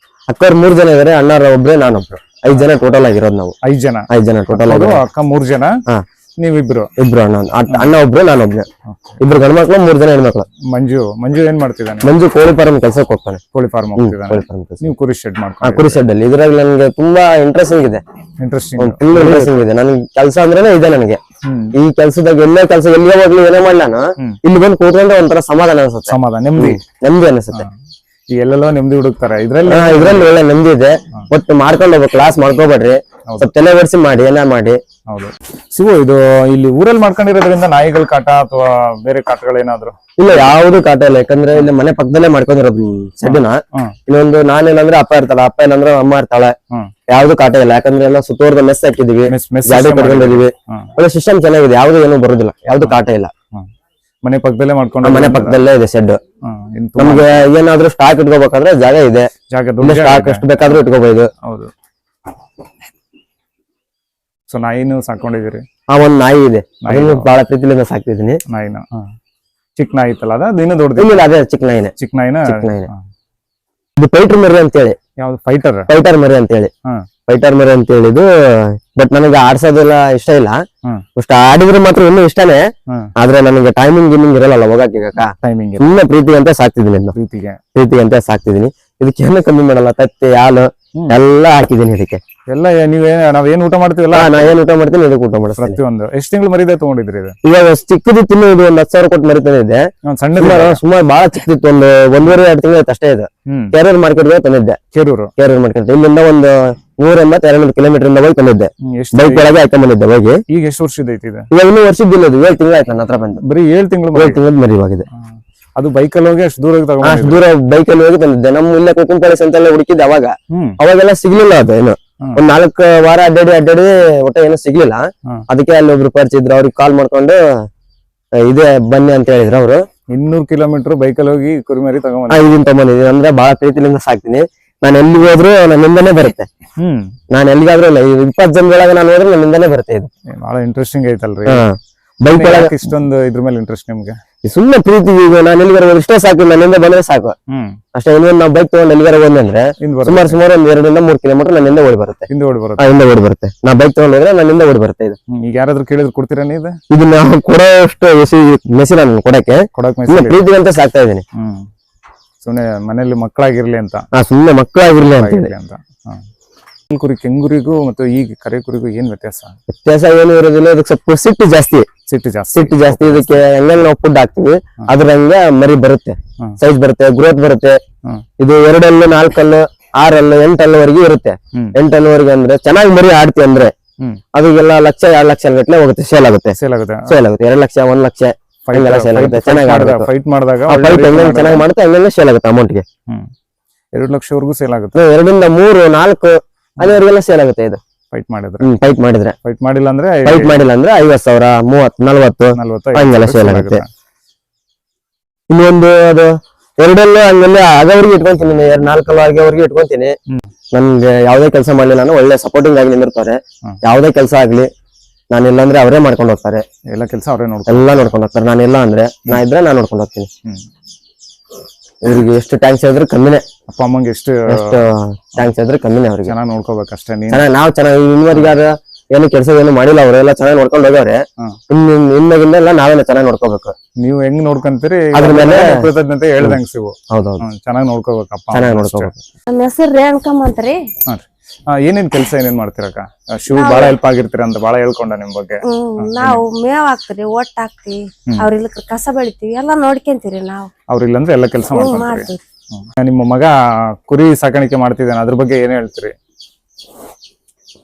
ಅಕ್ಕವ್ರು 3 ಜನ ಇದಾರೆ, ಅಣ್ಣಾರ ಒಬ್ರೆ, ನಾನೊಬ್ರು. 5 ಜನ ಟೋಟಲ್ ಆಗಿರೋದು ನಾವು. 5 ಜನ. 5 ಜನ ಟೋಟಲ್ ಆಗಿ. ಅಕ್ಕ 3 ಜನ, ನೀವಿಬ್ರು. ಇಬ್ರು ಅಣ್ಣ ಒಬ್ರು, ನಾನೊಬ್ನೆ. ಇಬ್ರು ಗಂಡ್ಮಕ್ಳು, 3 ಜನ ಹೆಣ್ಮಕ್ಳು. ಮಂಜು ಏನ್ ಮಾಡ್ತಿದ್ದಾನೆ? ಮಂಜು ಕೋಳಿ ಫಾರ್ಮ್ ಕೆಲ್ಸಕ್ಕೆ ಹೋಗ್ತಾನೆ. ಕೋಳಿ ಫಾರ್ಮ್ ಹೋಗ್ತಿದ್ದಾನೆ. ನೀವು ಕುರಿ ಶೆಡ್ ಮಾಡ್ಕೊಂಡು? ಕುರಿ ಶೆಡ್ ಅಲ್ಲಿ. ಇದ್ರಾಗ ನನ್ಗೆ ತುಂಬಾ ಇಂಟ್ರೆಸ್ಟಿಂಗ್ ಇದೆ. ಫುಲ್ ಇಂಟ್ರೆಸ್ಟಿಂಗ್ ಇದೆ. ನನ್ ಕೆಲಸ ಅಂದ್ರೇನೆ ಇದೆ ನನಗೆ. ಈ ಕೆಲ್ಸದಾಗ ಎಲ್ಲೇ ಕೆಲಸ ಎಲ್ಲಿಗೆ ಹೋಗ್ಲಿ ಏನೇ ಮಾಡ್ಲಾನು ಇಲ್ಲಿ ಬಂದು ಕೂತ್ಕೊಂಡ್ರೆ ಒಂಥರ ಸಮಾಧಾನ ಅನ್ಸುತ್ತೆ. ಸಮಾಧಾನ, ನೆಮ್ಮದಿ ಅನ್ಸುತ್ತೆ. ಎಲ್ಲೆಲ್ಲೋ ನೆಮ್ಮದಿ ಹುಡುಕ್ತಾರೆ. ಇದ್ರಲ್ಲಿ ಒಳ್ಳೆ ನೆಮ್ಮದಿ ಇದೆ. ಒಟ್ಟು ಮಾಡ್ಕೊಂಡು ಹೋಗ್ಬೇಕು, ಕ್ಲಾಸ್ ಮಾಡ್ಕೋಬೇಡ್ರಿ, ಸ್ವಲ್ಪ ತಲೆ ಒಡ್ಸಿ ಮಾಡಿ, ಏನ ಮಾಡಿ. ಹೌದು. ಶಿವು, ಇದು ಇಲ್ಲಿ ಊರಲ್ಲಿ ಮಾಡ್ಕೊಂಡಿರೋದ್ರಿಂದ ನಾಯಿಗಳ ಕಾಟ ಅಥವಾ ಬೇರೆ ಕಾಟಗಳೇನಾದ್ರು? ಇಲ್ಲ, ಯಾವ್ದು ಕಾಟ ಇಲ್ಲ. ಯಾಕಂದ್ರೆ ಇಲ್ಲಿ ಮನೆ ಪಕ್ಕದಲ್ಲೇ ಮಾಡ್ಕೊಂಡಿರೋದು ಶೆಡ್ನ. ಇನ್ನೊಂದು ನಾನೇನಂದ್ರೆ ಅಪ್ಪ ಇರ್ತಾಳ, ಅಪ್ಪ ಏನಂದ್ರೆ ಅಮ್ಮ ಇರ್ತಾಳೆ. ಯಾವ್ದು ಕಾಟ ಇಲ್ಲ. ಯಾಕಂದ್ರೆ ಎಲ್ಲ ಸುತ್ತೋರ್ದ ಮೆಸ್ ಹಾಕಿದೀವಿ, ಗಾಡಿ ಕಟ್ಕೊಂಡಿದೀವಿ. ಒಳ್ಳೆ ಸಿಸ್ಟಮ್ ಚೆನ್ನಾಗಿದೆ. ಯಾವ್ದು ಏನು ಬರುದಿಲ್ಲ, ಯಾವ್ದು ಕಾಟ ಇಲ್ಲ. ಮನೆ ಪಕ್ಕದಲ್ಲೇ ಮಾಡ್ಕೊಂಡು? ಮನೆ ಪಕ್ಕದಲ್ಲೇ ಇದೆ ಶೆಡ್. ನಮ್ಗೆ ಏನಾದ್ರೂ ಸ್ಟಾಕ್ ಇಟ್ಕೋಬೇಕಾದ್ರೆ ಜಾಗ ಇದೆ. ಸ್ಟಾಕ್ ಎಷ್ಟು ಬೇಕಾದ್ರೂ ಇಟ್ಕೋಬಹುದು. ಹೌದು. ಸೊ ನಾಯಿನೂ ಸಾಕೊಂಡಿದ್ದೀರಿ? ಒಂದ್ ನಾಯಿ ಇದೆ, ಅದನ್ನು ಬಹಳ ಪ್ರೀತಿಲಿಂದ ಸಾಕ್ತಿದೀನಿ. ನಾಯಿನ ಚಿಕ್ಕ ನಾಯಿ ಇತ್ತಲ್ಲ, ಅದು ಇನ್ನೂ ದೊಡ್ಡದು? ಇಲ್ಲ, ಅದೇ ಚಿಕ್ಕ ನಾಯಿನೇ. ಚಿಕ್ಕ ನಾಯಿನ. ಇದು ಫೈಟರ್ ಮರಿ ಅಂತ ಹೇಳಿ. ಯಾವ್ದು? ಫೈಟರ್ ಮರಿ ಅಂತ ಹೇಳಿ. ಫೈಟರ್ ಮರಿ ಅಂತ ಹೇಳಿದ್ದು. ಬಟ್ ನನಗೆ ಆಡ್ಸೋದೆಲ್ಲ ಇಷ್ಟ ಇಲ್ಲ. ಅಷ್ಟು ಆಡಿದ್ರೆ ಮಾತ್ರ ಇನ್ನೂ ಇಷ್ಟನೇ. ಆದ್ರೆ ನನಗೆ ಟೈಮಿಂಗ್ ಇರಲ್ಲ ಹೋಗಕ್ಕೆ. ಟೈಮಿಂಗ್ ಸುಮ್ಮನೆ ಪ್ರೀತಿ ಅಂತ ಸಾಕ್ತಿದೀನಿ. ಪ್ರೀತಿ ಅಂತ ಸಾಕ್ತಿದೀನಿ. ಇದಕ್ಕೆ ಏನು ಕಮ್ಮಿ ಮಾಡಲ್ಲ. ತತ್ತೆ, ಹಾಲು ಎಲ್ಲ ಹಾಕಿದೀನಿ ಇದಕ್ಕೆ. ಎಲ್ಲ ನಾವೇನ್ ಊಟ ಮಾಡ್ತೀವಲ್ಲ, ನಾ ಏನ್ ಊಟ ಮಾಡ್ತೀನಿ ಇದಕ್ಕೆ ಊಟ ಮಾಡ್ತೀನಿ. ಪ್ರತಿಯೊಂದು. ಎಷ್ಟು ತಿಂಗಳು ಮರಿದೆ ತಗೊಂಡಿದ್ರಿ? ಇವಾಗ ಚಿಕ್ಕದು ತಿನ್ನು. ಇದು 10,000 ಕೊಟ್ಟು ಮರಿತಾನೆ ಇದೆ. ಸುಮಾರು ಬಹಳ ಚಿಕ್ಕದಿತ್ತು. 1.5-2 ತಿಂಗಳು ಅಷ್ಟೇ ಇದೆ. ಕೇರೂರ್ ಮಾರ್ಕೆಟ್ ತಂದಿದ್ದೆ. ಕೇರೂರ್ ಮಾರ್ಕೆಟ್ ಇಲ್ಲಿಂದ ಒಂದು 100-200 ಕಿಲೋಮೀಟರ್ ಇಂದ ಹೋಗಿ ತಂದಿದ್ದೆ. ಬೈಕ್ ಒಳಗೆ ಹಾಕೊಂಡ್ ಬಂದಿದ್ದೆ ಹೋಗಿ. ಈಗ ಎಷ್ಟು ವರ್ಷದ ಐತಿ ಇದು? ಇವಾಗ ಇನ್ನೂ ವರ್ಷದಿಲ್ಲ. ಇದು 7 ತಿಂಗಳು ಆಯ್ತು ನನ್ನ ಹತ್ರ ಬಂದು. ಬರೀ 7 ತಿಂಗಳು ಮರಿ ಇವಾಗಿದೆ. ಅದು ಬೈಕಲ್ಲಿ ಹೋಗಿ ಅಷ್ಟು ದೂರ ಬೈಕಲ್ಲಿ ಹೋಗಿ ತಂದಿದ್ದೆ. ನಮ್ಮ ಇಲ್ಲೇ ಕುಕುಂ ಪ್ಯಾಲೇಸ್ ಅಂತೆಲ್ಲ ಹುಡುಕಿದ್ದೆ. ಅವಾಗೆಲ್ಲ ಸಿಗ್ಲಿಲ್ಲ. ಅದು ಏನು ಒಂದ್ 4 ವಾರ ಅಡ್ಡಾಡಿ ಒಟ್ಟ ಏನು ಸಿಗ್ಲಿಲ್ಲ. ಅದಕ್ಕೆ ಅಲ್ಲಿ ಒಬ್ರು ಪರಿಚಯ ಇದ್ರು, ಅವ್ರಿಗೆ ಕಾಲ್ ಮಾಡ್ಕೊಂಡು ಇದೇ ಬನ್ನಿ ಅಂತ ಹೇಳಿದ್ರು ಅವರು. 200 ಕಿಲೋಮೀಟರ್ ಬೈಕಲ್ಲಿ ಹೋಗಿ ಕುರಿಮರಿ ಇದನ್ ತಗೊಂಡಿದ್ದೀನಿ. ಅಂದ್ರೆ ಬಹಳ ಪ್ರೀತಿಲಿಂದ ಸಾಕ್ತೀನಿ. ನಾನು ಎಲ್ಲಿಗೆ ಹೋದ್ರು ನನ್ನಿಂದನೇ ಬರುತ್ತೆ. ನಾನು ಎಲ್ಲಿಗಾದ್ರೂ ಇಲ್ಲ, 20 ಜನದೊಳಗೆ ನಾನು ಹೋದ್ರೆ ನನ್ನಿಂದನೇ ಬರುತ್ತೆ. ಇದು ಬಹಳ ಇಂಟ್ರೆಸ್ಟಿಂಗ್ ಐತಲ್ರಿ. ಬೈಕ್ ಒಳಗೆ ಇಷ್ಟೊಂದು ಇದ್ರ ಮೇಲೆ ಇಂಟ್ರೆಸ್ಟ್ ನಿಮ್ಗೆ? ಸುಮ್ಮನೆ ಪ್ರೀತಿ. ಈಗ ನಾನು ಎಲ್ಲಿಗಾರ ಇಷ್ಟೇ ಸಾಕು, ನನ್ನಿಂದ ಬಂದ್ರೆ ಸಾಕು ಅಷ್ಟೇ. ಇನ್ನೊಂದು ನಾವು ಬೈಕ್ ತಗೊಂಡು ಎಲ್ಲಿಗಾರ ಹೋದ್ರೆ ಸುಮಾರು ಒಂದ್ 2-3 ಕಿಲೋಮೀಟರ್ ನನ್ನಿಂದ ಓಡಿ ಬರುತ್ತೆ. ಹಿಂದೆ ಓಡಿ ಬರುತ್ತೆ. ನಾ ಬೈಕ್ ತಗೊಂಡು ಹೋದ್ರೆ ನನ್ನಿಂದ ಓಡಿ ಬರುತ್ತೆ. ಇದು ಈಗ ಯಾರಾದ್ರೂ ಕೇಳಿದ್ರು ಕೊಡ್ತೀರಾ ನೀವು? ಇದು ನಾವು ಕೊಡೋಷ್ಟು ಮೆಸಿನ ಕೊಡಕ್ಕೆ ಪ್ರೀತಿ ಅಂತ ಸಾಕ್ತಾ ಇದೀನಿ. ಸುಮ್ನೆ ಮನೇಲಿ ಮಕ್ಕಳಾಗಿರ್ಲಿ ಅಂತ. ಸುಮ್ನೆ ಮಕ್ಕಳಾಗಿರ್ಲಿ ಅಂತ. ಕುರಿ ಕೆಂಗುರಿಗೂ ಮತ್ತು ಈಗ ಕರೆ ಕುರಿಗೂ ಏನ್ ವ್ಯತ್ಯಾಸ ಏನು ಇರೋದಿಲ್ಲ. ಇದಕ್ಕೆ ಸ್ವಲ್ಪ ಸಿಟ್ಟು ಜಾಸ್ತಿ. ಇದಕ್ಕೆ ಹೆಂಗ ನಾವು ಫುಡ್ ಹಾಕ್ತಿವಿ ಅದ್ರಂಗೆ ಮರಿ ಬರುತ್ತೆ, ಸೈಜ್ ಬರುತ್ತೆ, ಗ್ರೋತ್ ಬರುತ್ತೆ. ಇದು 2 ಹಲ್ಲು 4 ಹಲ್ಲು 6 ಹಲ್ಲು 8 ಹಲ್ಲುವರೆಗೂ ಇರುತ್ತೆ. 8 ಹಲ್ಲುವರೆಗೆ ಅಂದ್ರೆ ಚೆನ್ನಾಗಿ ಮರಿ ಆಡ್ತಿ ಅಂದ್ರೆ ಅದಕ್ಕೆಲ್ಲ 1,00,000-2 ಲಕ್ಷ ಗಟ್ಟಲೆ ಹೋಗುತ್ತೆ. ಸೇಲ್ ಆಗುತ್ತೆ 2 ಲಕ್ಷ 1 ಲಕ್ಷ ಹಂಗೆಲ್ಲ ಸೇಲ್ ಆಗುತ್ತೆ. ಚೆನ್ನಾಗಿ ಫೈಟ್ ಮಾಡಿದಾಗ ಚೆನ್ನಾಗಿ ಮಾಡುತ್ತೆ, ಹಂಗೆಲ್ಲ ಸೇಲ್ ಆಗುತ್ತೆ. ಅಮೌಂಟ್ಗೆ 2 ಲಕ್ಷವರೆಗೂ ಸೇಲ್ ಆಗುತ್ತೆ. 2ರಿಂದ 3, 4 ಅಲ್ಲಿವರೆಗೆಲ್ಲ ಸೇಲ್ ಆಗುತ್ತೆ. ಇದು ಫೈಟ್ ಮಾಡಿದ್ರೆ ಫೈಟ್ ಮಾಡಿಲ್ಲ ಅಂದ್ರೆ 50,000, 30, 40 ಹಂಗೆಲ್ಲ ಸೇಲ್ ಆಗುತ್ತೆ. ಇನ್ನೊಂದು ಅದು 2 ಹಲ್ಲು ಹಂಗೆಲ್ಲ ಆಗವ್ರಿಗೆ ಇಟ್ಕೊಂತೀನಿ. 4 ಹಲ್ಲು ಆಗವ್ರಿಗೆ ಇಟ್ಕೊಂತೀನಿ. ನನ್ಗೆ ಯಾವ್ದೇ ಕೆಲಸ ಮಾಡ್ಲಿ ನಾನು ಒಳ್ಳೆ ಸಪೋರ್ಟಿಂಗ್ ಆಗಿ ನಿಂದಿರ್ತಾರೆ. ಯಾವ್ದೇ ಕೆಲಸ ಆಗ್ಲಿ ನಾನು ಇಲ್ಲ ಅಂದ್ರೆ ಅವರೇ ಮಾಡ್ಕೊಂಡು ಹೋಗ್ತಾರೆ. ಎಲ್ಲ ಕೆಲಸ ಅವರೇ ನೋಡ್ಕೊಂಡು ಹೋಗ್ತಾರೆ. ನಾನು ಇಲ್ಲ ಅಂದ್ರೆ ನಾ ಇದ್ರೆ ನಾನು ನೋಡ್ಕೊಂಡು ಹೋಗ್ತೀನಿ. ಇವ್ರಿಗೆ ಎಷ್ಟು ಟ್ಯಾಂಕ್ಸ್ ಹೇಳಿದ್ರು ಕಮ್ಮಿನೇ. ಅಪ್ಪ ಅಮ್ಮಂಗೆ ಎಷ್ಟು ಟ್ಯಾಂಕ್ಸ್ ಹೇಳಿದ್ರು ಕಮ್ಮಿನೇ. ಅವ್ರಿಗೆ ಚೆನ್ನಾಗಿ ನೋಡ್ಕೋಬೇಕಷ್ಟೇ. ನಾವು ಚೆನ್ನಾಗಿ ಇನ್ನವರಿಗಾರ ಏನು ಕೆಲಸ ಏನು ಮಾಡಿಲ್ಲ. ಅವರೆಲ್ಲ ಚೆನ್ನಾಗಿ ನೋಡ್ಕೊಂಡು ಹೋಗವ್ರೆ. ಇನ್ನಾಗಿಂದ ಎಲ್ಲ ನಾವೇನ ಚೆನ್ನಾಗಿ ನೋಡ್ಕೋಬೇಕು. ನೀವು ಹೆಂಗ್ ನೋಡ್ಕೊಂತೀರಿ ಅದ್ರ ಮೇಲೆ ಕೃತಜ್ಞತೆ ಹೇಳ್ದಂಗ್ ಸಿಗು. ಹೌದೌದು, ಚೆನ್ನಾಗಿ ನೋಡ್ಕೋಬೇಕಪ್ಪ. ಚೆನ್ನಾಗಿ ನೋಡ್ಕೋಬೇಕು. ನಮ್ಮ ಹೆಸರು ರೇಣುಕಮ್ಮ ಅಂತ್ರಿ. ಏನೇನ್ ಕೆಲಸ ಏನೇನ್ ಮಾಡ್ತೀರಕ್ಕ? ಶಿವ್ ಬಾಳ ಹೆಲ್ಪ್ ಆಗಿರ್ತೀರ ಅಂತ ಬಾಳ ಹೇಳ್ಕೊಂಡ ನಿಮ್ ಬಗ್ಗೆ. ನಾವು ಮೇವ್ ಹಾಕ್ತಿರಿ, ಒಟ್ಟ ಹಾಕ್ತಿವಿ, ಅವ್ರ ಇಲ್ಲ ಕಸ ಬೆಳಿತೀವಿ, ಎಲ್ಲಾ ನೋಡ್ಕೊಂತೀರಿ ನಾವು. ಅವ್ರಿಲ್ಲ ಅಂದ್ರೆ ಎಲ್ಲ ಕೆಲಸ ಮಾಡ್ತೀವಿ. ನಿಮ್ಮ ಮಗ ಕುರಿ ಸಾಕಾಣಿಕೆ ಮಾಡ್ತಿದ್ದಾನೆ, ಅದ್ರ ಬಗ್ಗೆ ಏನ್ ಹೇಳ್ತೀರಿ?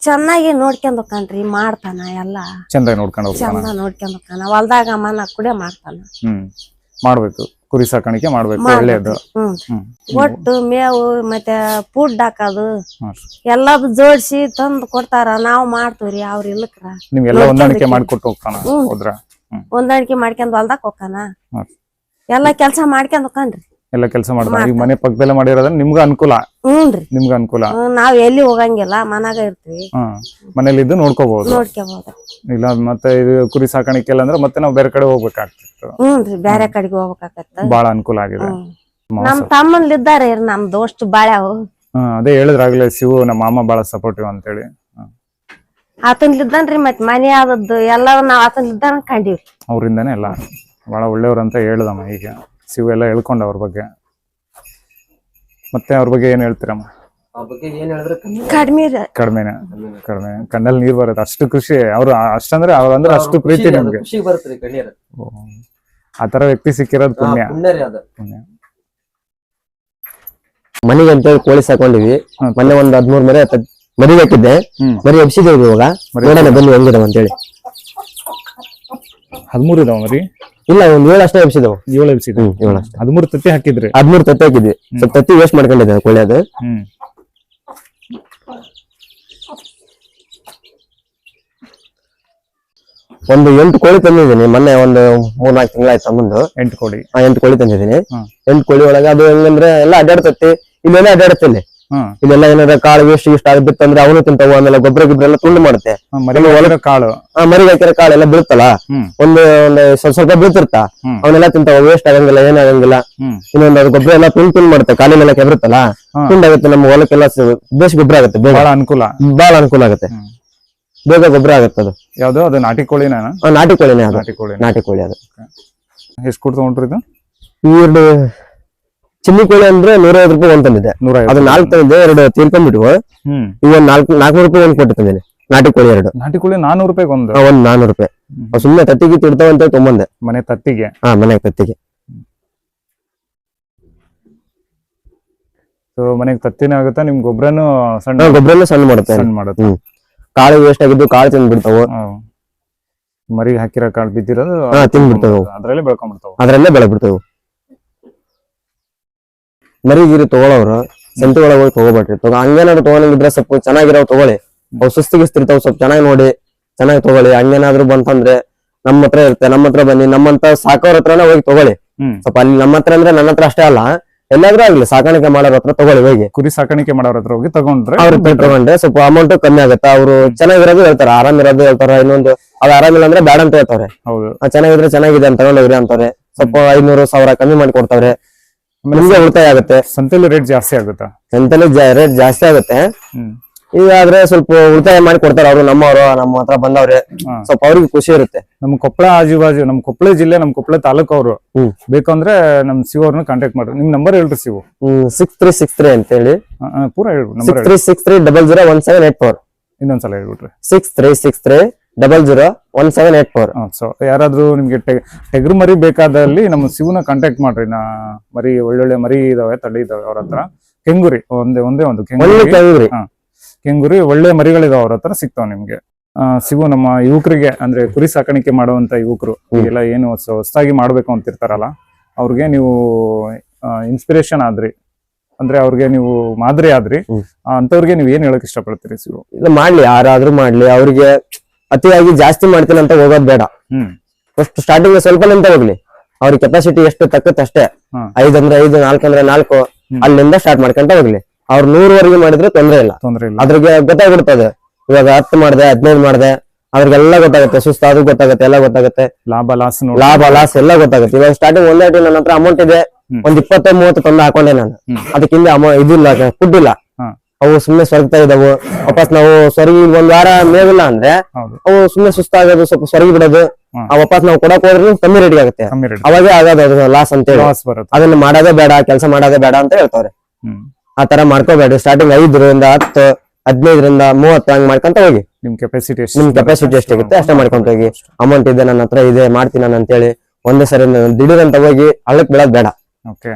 ಚೆನ್ನಾಗಿ ನೋಡ್ಕೊಂಡ್ ಹೋಗ್ತಾನ್ರಿ, ಮಾಡ್ತಾನ ಎಲ್ಲಾ ಚಂದ ನೋಡ್ಕೊಂಡು ಹೋಗ್ತಾನ. ಹೊಲ್ದಾಗ ಮನ ಕುಡಿಯ ಮಾಡ್ತಾನ. ಮಾಡ್ಬೇಕು, ಕುರಿ ಸಾಕಾಣಿಕೆ ಮಾಡ್ಬೇಕು, ಒಳ್ಳೇದು. ಒಟ್ಟು ಮೇವು ಮತ್ತೆ ಫುಡ್ ಹಾಕೋದು ಎಲ್ಲದು ಜೋಡಿಸಿ ತಂದು ಕೊಡ್ತಾರ, ನಾವ್ ಮಾಡ್ತೀವ್ರಿ. ಅವ್ರ ಇಲ್ಲಕ್ರ ನಿಮ್ಗೆಲ್ಲ ಹೊಂದಾಣಿಕೆ ಮಾಡ್ಕೊಟ್ಟು ಹೋಗ್ತಾನ. ಹೊಂದಾಣಿಕೆ ಮಾಡ್ಕೊಂಡ್ ಹೊಲ್ದಾಕ್ ಹೋಗ್ತಾನ, ಎಲ್ಲಾ ಕೆಲ್ಸ ಮಾಡ್ಕೊಂಡ್ ಹೋಗ್ತಾನ್ರಿ. ಎಲ್ಲ ಕೆಲಸ ಮಾಡ್ತಾನೆ. ಈಗ ಮನೆ ಪಕ್ಕದಲ್ಲೇ ಮಾಡಿರೋದ್ರೆ ನಿಮ್ಗೆ ಅನುಕೂಲ. ಹ್ಞೂನ್ರಿ. ನಿಮ್ಗೆ ಅನುಕೂಲ. ನಾವ್ ಎಲ್ಲಿ ಹೋಗಂಗಿಲ್ಲ, ಮನಾಗ ಇರ್ತೀವಿ. ಮನೇಲಿ ಇದ್ದು ನೋಡ್ಕೋಬಹುದು. ನೋಡ್ಕೋಬಹುದು. ಇಲ್ಲ ಮತ್ತೆ ಇದು ಕುರಿ ಸಾಕಾಣಿಕೆ ಅಂದ್ರೆ ಮತ್ತೆ ನಾವು ಬೇರೆ ಕಡೆ ಹೋಗ್ಬೇಕಾಗ್ತಿತ್ತು. ಹ್ಞೂನ್ರಿ, ಬೇರೆ ಕಡೆಗೆ ಹೋಗ್ಬೇಕಾಗತ್ತ. ಬಹಳ ಅನುಕೂಲ ಆಗಿದೆ. ನಮ್ ತಮ್ಮನ್ಲಿದ್ದಾರೆ ನಮ್ ದೋಸ್ತ್ ಬಾಳ್ಯಾವು. ಅದೇ ಹೇಳಿದ್ರಾಗ್ಲೇ ಶಿವು ನಮ್ಮ ಮಾಮ ಬಹಳ ಸಪೋರ್ಟಿವ್ ಅಂತ ಹೇಳಿ. ಆತನ್ಲಿದ್ದಾನ್ರಿ ಮತ್ ಮನೆ ಆದದ್ದು ಎಲ್ಲ ನಾವ್ ಆತನ್ಲಿದ್ದಾನ ಕಂಡಿವ್ರಿ. ಅವ್ರಿಂದಾನೆ ಎಲ್ಲ ಬಹಳ ಒಳ್ಳೆಯವ್ರಂತ ಹೇಳ್ದಮ್ಮ. ಈಗ ಶಿವು ಎಲ್ಲ ಹೇಳ್ಕೊಂಡ ಅವ್ರ ಬಗ್ಗೆ. ಮತ್ತೆ ಅವ್ರ ಬಗ್ಗೆ ಏನ್ ಹೇಳ್ತೀರಮ್ಮ? ಕಡಿಮೆ ಕಡಿಮೆ ಕಣ್ಣಲ್ಲಿ ನೀರ್ ಬರುತ್ತೆ, ಅಷ್ಟು ಖುಷಿ. ಅವ್ರು ಅಷ್ಟಂದ್ರೆ ಅವ್ರಂದ್ರೆ ಅಷ್ಟು ಪ್ರೀತಿ ನಿಮ್ಗೆ. ಆತರ ವ್ಯಕ್ತಿ ಸಿಕ್ಕಿರೋದು ಪುಣ್ಯ. ಮನೆಗೆ ಅಂತೇಳಿ ಕೋಳಿ ಸಾಕೊಂಡಿವಿ. ಮೊನ್ನೆ ಒಂದ್ 13 ಮರಿ ಹಾಕಿದ್ದೆ. ಮರಿ ಎಬ್ಸಿದೇವಿ. ಇವಾಗ ನೋಡೋಣ ಬನ್ನಿ ಹೆಂಗಿದಾವ ಅಂತೇಳಿ. 13 ಇದಾವ ಮರಿ? ಇಲ್ಲ, ಒಂದ್ 7 ಅಷ್ಟೇ ಎಬ್ಸಿದಾವ. 7 ಎಬ್ಸಿದಾವ. 7 ಅಷ್ಟೇ. 13 ತತ್ತಿ ಹಾಕಿದ್ರಿ? 13 ತತ್ತಿ ಹಾಕಿದ್ವಿ. ಸ್ವಲ್ಪ ತತ್ತಿ ವೇಸ್ಟ್ ಮಾಡ್ಕೊಂಡಿದ್ದೆ ಕೋಳಿ ಅದು. ಒಂದು 8 ಕೋಳಿ ತಂದಿದ್ದೀನಿ. ಮೊನ್ನೆ ಒಂದು 3-4 ತಿಂಗಳಾಯ್ತು ಮುಂದು. 8 ಕೋಳಿ? 8 ಕೋಳಿ ತಂದಿದ್ದೀನಿ. 8 ಕೋಳಿ ಒಳಗೆ ಅದು ಹೆಂಗಂದ್ರೆ ಎಲ್ಲ ಅಡ್ಡಾಡ್ತತಿ. ಇಲ್ಲೆಲ್ಲ ಅಡ್ಡಾಡುತ್ತೆ. ಇಲ್ಲೆಲ್ಲ ಏನಾರ ಕಾಳು ವೇಸ್ಟ್ ಇಷ್ಟ ಬಿತ್ತಂದ್ರೆ ಅವನು ತಿಂತಾವ. ಆಮೇಲೆ ಗೊಬ್ಬರ ಎಲ್ಲ ತುಂಡು ಮಾಡುತ್ತೆ. ಕಾಳು ಮರಿಗೆ ಹಾಕಿರೋ ಕಾಳು ಎಲ್ಲ ಬೀಳ್ತಲ್ಲ, ಒಂದು ಸ್ವಲ್ಪ ಬೀಳ್ತಿರ್ತ, ಅವನ್ನೆಲ್ಲ ತಿಂತಾವ. ವೇಸ್ಟ್ ಆಗಂಗಿಲ್ಲ, ಏನಾಗಂಗಿಲ್ಲ. ಇನ್ನೊಂದು ಅದು ಗೊಬ್ಬರ ಎಲ್ಲ ತುಂಡು ಮಾಡುತ್ತೆ. ಕಾಲಿನೆಲ್ಲ ಕೆಬರುತ್ತಲ್ಲ, ತುಂಡಾಗುತ್ತೆ. ನಮ್ಮ ಹೊಲಕ್ಕೆಲ್ಲ ಬೇಸ್ ಗೊಬ್ಬರ ಆಗುತ್ತೆ. ಬಹಳ ಅನುಕೂಲ ಆಗುತ್ತೆ. ಬೇಗ ಗೊಬ್ಬರ ಆಗತ್ತೆ. ಅದು ಯಾವ್ದು? ಅದು ನಾಟಿ ಕೋಳಿನ? ನಾಟಿ ಕೋಳಿನೇ. ಅದು ನಾಟಿ ಕೋಳಿ. ಅದು ಎಷ್ಟು ಕೊಟ್ಟು ತಗೊಂಡ್ರಿ ಇದು? ಎರಡು ಚಿನ್ನಿ ಕೋಳಿ ಅಂದ್ರೆ 150 ರೂಪಾಯಿ ಒಂದ್ ತಂದಿದ್ದೆ. ಅದು 4 ತಂದಿದ್ದೆ, 2 ತೀರ್ಕೊಂಡ್ಬಿಟ್ವು. ಈಗ 400 ರೂಪಾಯಿ ಒಂದ್ ಕೊಟ್ಟು ತಂದಿನಿ. ನಾಟಿ ಕೋಳಿ 2. ನಾಟಿ ಕೋಳಿ 400 ರೂಪಾಯಿ ಒಂದು? ಒಂದ್ 400 ರೂಪಾಯಿ. ಸುಮ್ನೆ ತತ್ತಿಗೆ ತಿಡ್ತಾವ ಅಂತ ತೊಂಬಂದೆ. ಮನೆ ತತ್ತಿಗೆ? ಮನೆ ತತ್ತಿಗೆ. ಮನೆಗೆ ತತ್ತಿನೇ ಆಗುತ್ತಾ? ನಿಮ್ ಗೊಬ್ಬರನು ಸಣ್ಣ ಮಾಡುತ್ತೆ. ಕಾಳು ವೇಸ್ಟ್ ಆಗಿದ್ದು ಕಾಳು ತಿಂದ್ ಬಿಡ್ತಾವ. ಮರಿ ಹಾಕಿರೋ ಕಾಳು ಬಿದ್ದಿರೋದು ತಿಂದ್ಬಿಡ್ತಾವ. ಅದ್ರಲ್ಲೇ ಬೆಳ್ಕೊಂಡ್ಬಿಡ್ತಾವ. ಅದ್ರಲ್ಲೇ ಬೆಳೆ ಬಿಡ್ತಾವ. ಮರಿ ಗಿರಿ ತಗೊಳವ್ರು ಸಂತೆ ಒಳಗೆ ಹೋಗಿ ತಗೋಬೇಡ್ರಿ. ಹಂಗೇನಾದ್ರು ತಗೊಳಂಗಿದ್ರೆ ಸ್ವಲ್ಪ ಚೆನ್ನಾಗಿರೋ ತಗೊಳ್ಳಿ. ಅವ್ ಸುಸ್ತಿಗಿಸ್ತಿರ್ತಾವ. ಸ್ವಲ್ಪ ಚೆನ್ನಾಗಿ ನೋಡಿ ಚೆನ್ನಾಗಿ ತಗೊಳ್ಳಿ. ಹಂಗೇನಾದ್ರು ಬಂತಂದ್ರೆ ನಮ್ಮ ಹತ್ರ ಇರುತ್ತೆ. ನಮ್ಮ ಹತ್ರ ಬನ್ನಿ. ನಮ್ಮಂತ ಸಾಕೋರ್ ಹತ್ರನೇ ಹೋಗಿ ತಗೊಳ್ಳಿ. ಸ್ವಲ್ಪ ಅಲ್ಲಿ ನಮ್ಮ ಹತ್ರ ಅಂದ್ರೆ ನನ್ನ ಹತ್ರ ಅಷ್ಟೇ ಅಲ್ಲ, ಎಲ್ಲಾದ್ರೂ ಆಗ್ಲಿ ಸಾಕಾಣಿಕೆ ಮಾಡೋರ್ ಹತ್ರ ತಗೊಳ್ಳಿ. ಹೋಗಿ ಕುರಿ ಸಾಕಾಣಿಕೆ ಮಾಡೋರ್ ಹತ್ರ ಹೋಗಿ ತಗೊಂಡ್ರೆ ಸ್ವಲ್ಪ ಅಮೌಂಟ್ ಕಮ್ಮಿ ಆಗುತ್ತೆ. ಅವ್ರು ಚೆನ್ನಾಗಿರೋದು ಹೇಳ್ತಾರೆ, ಆರಾಮಿರೋದು ಹೇಳ್ತಾರ. ಇನ್ನೊಂದು ಅದು ಆರಾಮಿಲ್ಲ ಅಂದ್ರೆ ಬ್ಯಾಡ ಅಂತ ಹೇಳ್ತಾವ್ರೆ. ಚೆನ್ನಾಗಿದ್ರೆ ಚೆನ್ನಾಗಿದೆ ಅಂತ ತಗೊಂಡೋಗ್ರಿ ಅಂತಾರೆ. ಸ್ವಲ್ಪ 500-1000 ಕಮ್ಮಿ ಮಾಡಿ ಕೊಡ್ತಾವ್ರೆ. ನಿಮ್ಗೆ ಉಳಿತಾಯ ಆಗುತ್ತೆ. ಸಂತೆಲಿ ರೇಟ್ ಜಾಸ್ತಿ ಆಗುತ್ತಾ? ಸಂತೆಲಿ ರೇಟ್ ಜಾಸ್ತಿ ಆಗುತ್ತೆ. ಈಗ ಆದ್ರೆ ಸ್ವಲ್ಪ ಉಳಿತಾಯ ಮಾಡಿ ಕೊಡ್ತಾರೆ ಅವ್ರು. ನಮ್ಮವ್ರು ನಮ್ಮ ಹತ್ರ ಬಂದವ್ರೆ, ಸ್ವಲ್ಪ ಅವ್ರಿಗೆ ಖುಷಿ ಇರುತ್ತೆ. ನಮ್ ಕೊಪ್ಪಳ ಆಜುಬಾಜು, ನಮ್ ಕೊಪ್ಪಳ ಜಿಲ್ಲೆ, ನಮ್ ಕೊಪ್ಪಳ ತಾಲೂಕು ಅವರು ಬೇಕಂದ್ರೆ ನಮ್ ಶಿವ ಅವ್ರನ್ನ ಕಾಂಟ್ಯಾಕ್ಟ್ ಮಾಡ್ರಿ. ನಿಮ್ ನಂಬರ್ ಹೇಳ್ರಿ ಶಿವು. 6363 ಅಂತ ಹೇಳಿ ಪೂರ ಹೇಳ್ಬಿಡು. 6363001784. ಇನ್ನೊಂದ್ಸಲ ಹೇಳ್ಬಿಟ್ರಿ. 6363001784. ಸೊ ಯಾರಾದ್ರೂ ನಿಮ್ಗೆ ಟೆಗ್ರು ಮರಿ ಬೇಕಾದಲ್ಲಿ ನಮ್ಮ ಶಿವನ ಕಾಂಟ್ಯಾಕ್ಟ್ ಮಾಡ್ರಿ. ಮರಿ ಒಳ್ಳೊಳ್ಳೆ ಮರಿ ಇದಾವೆ, ತಳಿ ಇದಾವೆ ಅವ್ರ ಹತ್ರ. ಕೆಂಗುರಿ ಒಂದೇ ಒಂದು ಕೆಂಗುರಿ ಒಳ್ಳೆ ಮರಿಗಳಿದಾವ ಅವ್ರ ಹತ್ರ, ಸಿಗ್ತಾವ ನಿಮ್ಗೆ. ಶಿವು ನಮ್ಮ ಯುವಕರಿಗೆ ಅಂದ್ರೆ ಕುರಿ ಸಾಕಾಣಿಕೆ ಮಾಡುವಂತ ಯುವಕರು ಎಲ್ಲ ಏನು ಹೊಸದಾಗಿ ಮಾಡ್ಬೇಕು ಅಂತಿರ್ತಾರಲ್ಲ, ಅವ್ರಿಗೆ ನೀವು ಇನ್ಸ್ಪಿರೇಷನ್ ಆದ್ರಿ, ಅಂದ್ರೆ ಅವ್ರಿಗೆ ನೀವು ಮಾದರಿ ಆದ್ರಿ. ಅಂತವ್ರಿಗೆ ನೀವ್ ಏನ್ ಹೇಳಕ್ ಇಷ್ಟಪಡ್ತೀರಿ ಶಿವು? ಇಲ್ಲ, ಮಾಡ್ಲಿ, ಯಾರಾದ್ರೂ ಮಾಡ್ಲಿ. ಅವ್ರಿಗೆ ಅತಿಯಾಗಿ ಜಾಸ್ತಿ ಮಾಡ್ತೀನಿ ಅಂತ ಹೋಗೋದ್ ಬೇಡ. ಫಸ್ಟ್ ಸ್ಟಾರ್ಟಿಂಗ್ ಸ್ವಲ್ಪ ನಿಂತ ಹೋಗ್ಲಿ. ಅವ್ರ ಕೆಪಾಸಿಟಿ ಎಷ್ಟು ತಕ್ಕತ್ತೆ ಅಷ್ಟೇ. 5 ಅಂದ್ರೆ 5, 4 ಅಂದ್ರೆ 4, ಅಲ್ಲಿಂದ ಸ್ಟಾರ್ಟ್ ಮಾಡ್ಕೊಂತ ಹೋಗ್ಲಿ. ಅವ್ರು 100ವರೆಗೆ ಮಾಡಿದ್ರೆ ತೊಂದ್ರೆ ಇಲ್ಲ. ಅದ್ರಿಗೆ ಗೊತ್ತಾಗ್ಬಿಡ್ತದೆ. ಇವಾಗ 10 ಮಾಡ್ದೆ, 15 ಮಾಡ್ದೆ, ಅವ್ರಿಗೆಲ್ಲ ಗೊತ್ತಾಗುತ್ತೆ. ಸುಸ್ತಾದ್ರೂ ಗೊತ್ತಾಗುತ್ತೆ, ಎಲ್ಲ ಗೊತ್ತಾಗುತ್ತೆ. ಲಾಭ ಲಾಸ್ ಎಲ್ಲ ಗೊತ್ತಾಗುತ್ತೆ. ಇವಾಗ ಸ್ಟಾರ್ಟಿಂಗ್ ಒಂದೇ ಟೈಮ್ ನನ್ನ ಹತ್ರ ಅಮೌಂಟ್ ಇದೆ, ಒಂದ್ 20-30 ತಂದು ಹಾಕೊಂಡೆ ನಾನು. ಅದಕ್ಕಿಂತ ಇದಿಲ್ಲ, ಫುಡ್ ಇಲ್ಲ. ಅವು ಸುಮ್ನೆ ಸ್ವರ್ಗ್ತಾ ಇದಾವು. ವಾಪಸ್ ನಾವು ಸ್ವರ್ಗಿ 1 ವಾರ ಮೇವಿಲ್ಲ ಅಂದ್ರೆ ಅವು ಸುಮ್ನೆ ಸುಸ್ತಾಗೋದು, ಸ್ವಲ್ಪ ಸ್ವರ್ಗಿ ಬಿಡೋದು. ವಾಪಸ್ ನಾವು ಕೊಡಕ್ ಹೋದ್ರೆ ಕಮ್ಮಿ ರೇಟ್ ಆಗುತ್ತೆ. ಅವಾಗೇ ಆಗೋದು ಲಾಸ್ ಅಂತ ಹೇಳಿ ಅದನ್ನ ಮಾಡೋದೇ ಬೇಡ, ಕೆಲಸ ಮಾಡೋದೇ ಬೇಡ ಅಂತ ಹೇಳ್ತಾವ್ರೆ. ಆತರ ಮಾಡ್ಕೋಬೇಡಿ. ಸ್ಟಾರ್ಟಿಂಗ್ 5ರಿಂದ 10, 15ರಿಂದ 30 ಹಂಗ್ ಮಾಡ್ಕೊಂತ ಹೋಗಿ. ನಿಮ್ ಕೆಪಾಸಿಟಿ ಎಷ್ಟಿರುತ್ತೆ ಅಷ್ಟೇ ಮಾಡ್ಕೊಂತ ಹೋಗಿ. ಅಮೌಂಟ್ ಇದೆ, ನನ್ನ ಹತ್ರ ಇದೆ, ಮಾಡ್ತೀನಿ ನಾನು ಅಂತೇಳಿ ಒಂದೇ ಸರಿ ದಿಢೀರ್ ಅಂತ ಹೋಗಿ ಹಳ್ಳಕ್ ಬೀಳೋದ್ ಬೇಡ. ಓಕೆ,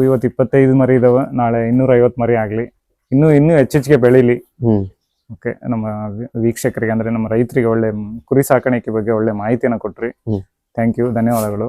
ಇವತ್ತು 25 ಮರಿ ಇದಾವೆ, ನಾಳೆ 250 ಮರಿ ಆಗ್ಲಿ, ಇನ್ನೂ ಹೆಚ್ಚಿಗೆ ಬೆಳೀಲಿ. ಓಕೆ, ನಮ್ಮ ವೀಕ್ಷಕರಿಗೆ ಅಂದ್ರೆ ನಮ್ಮ ರೈತರಿಗೆ ಒಳ್ಳೆ ಕುರಿ ಸಾಕಾಣಿಕೆ ಬಗ್ಗೆ ಒಳ್ಳೆ ಮಾಹಿತಿಯನ್ನು ಕೊಟ್ರಿ. ಥ್ಯಾಂಕ್ ಯು, ಧನ್ಯವಾದಗಳು.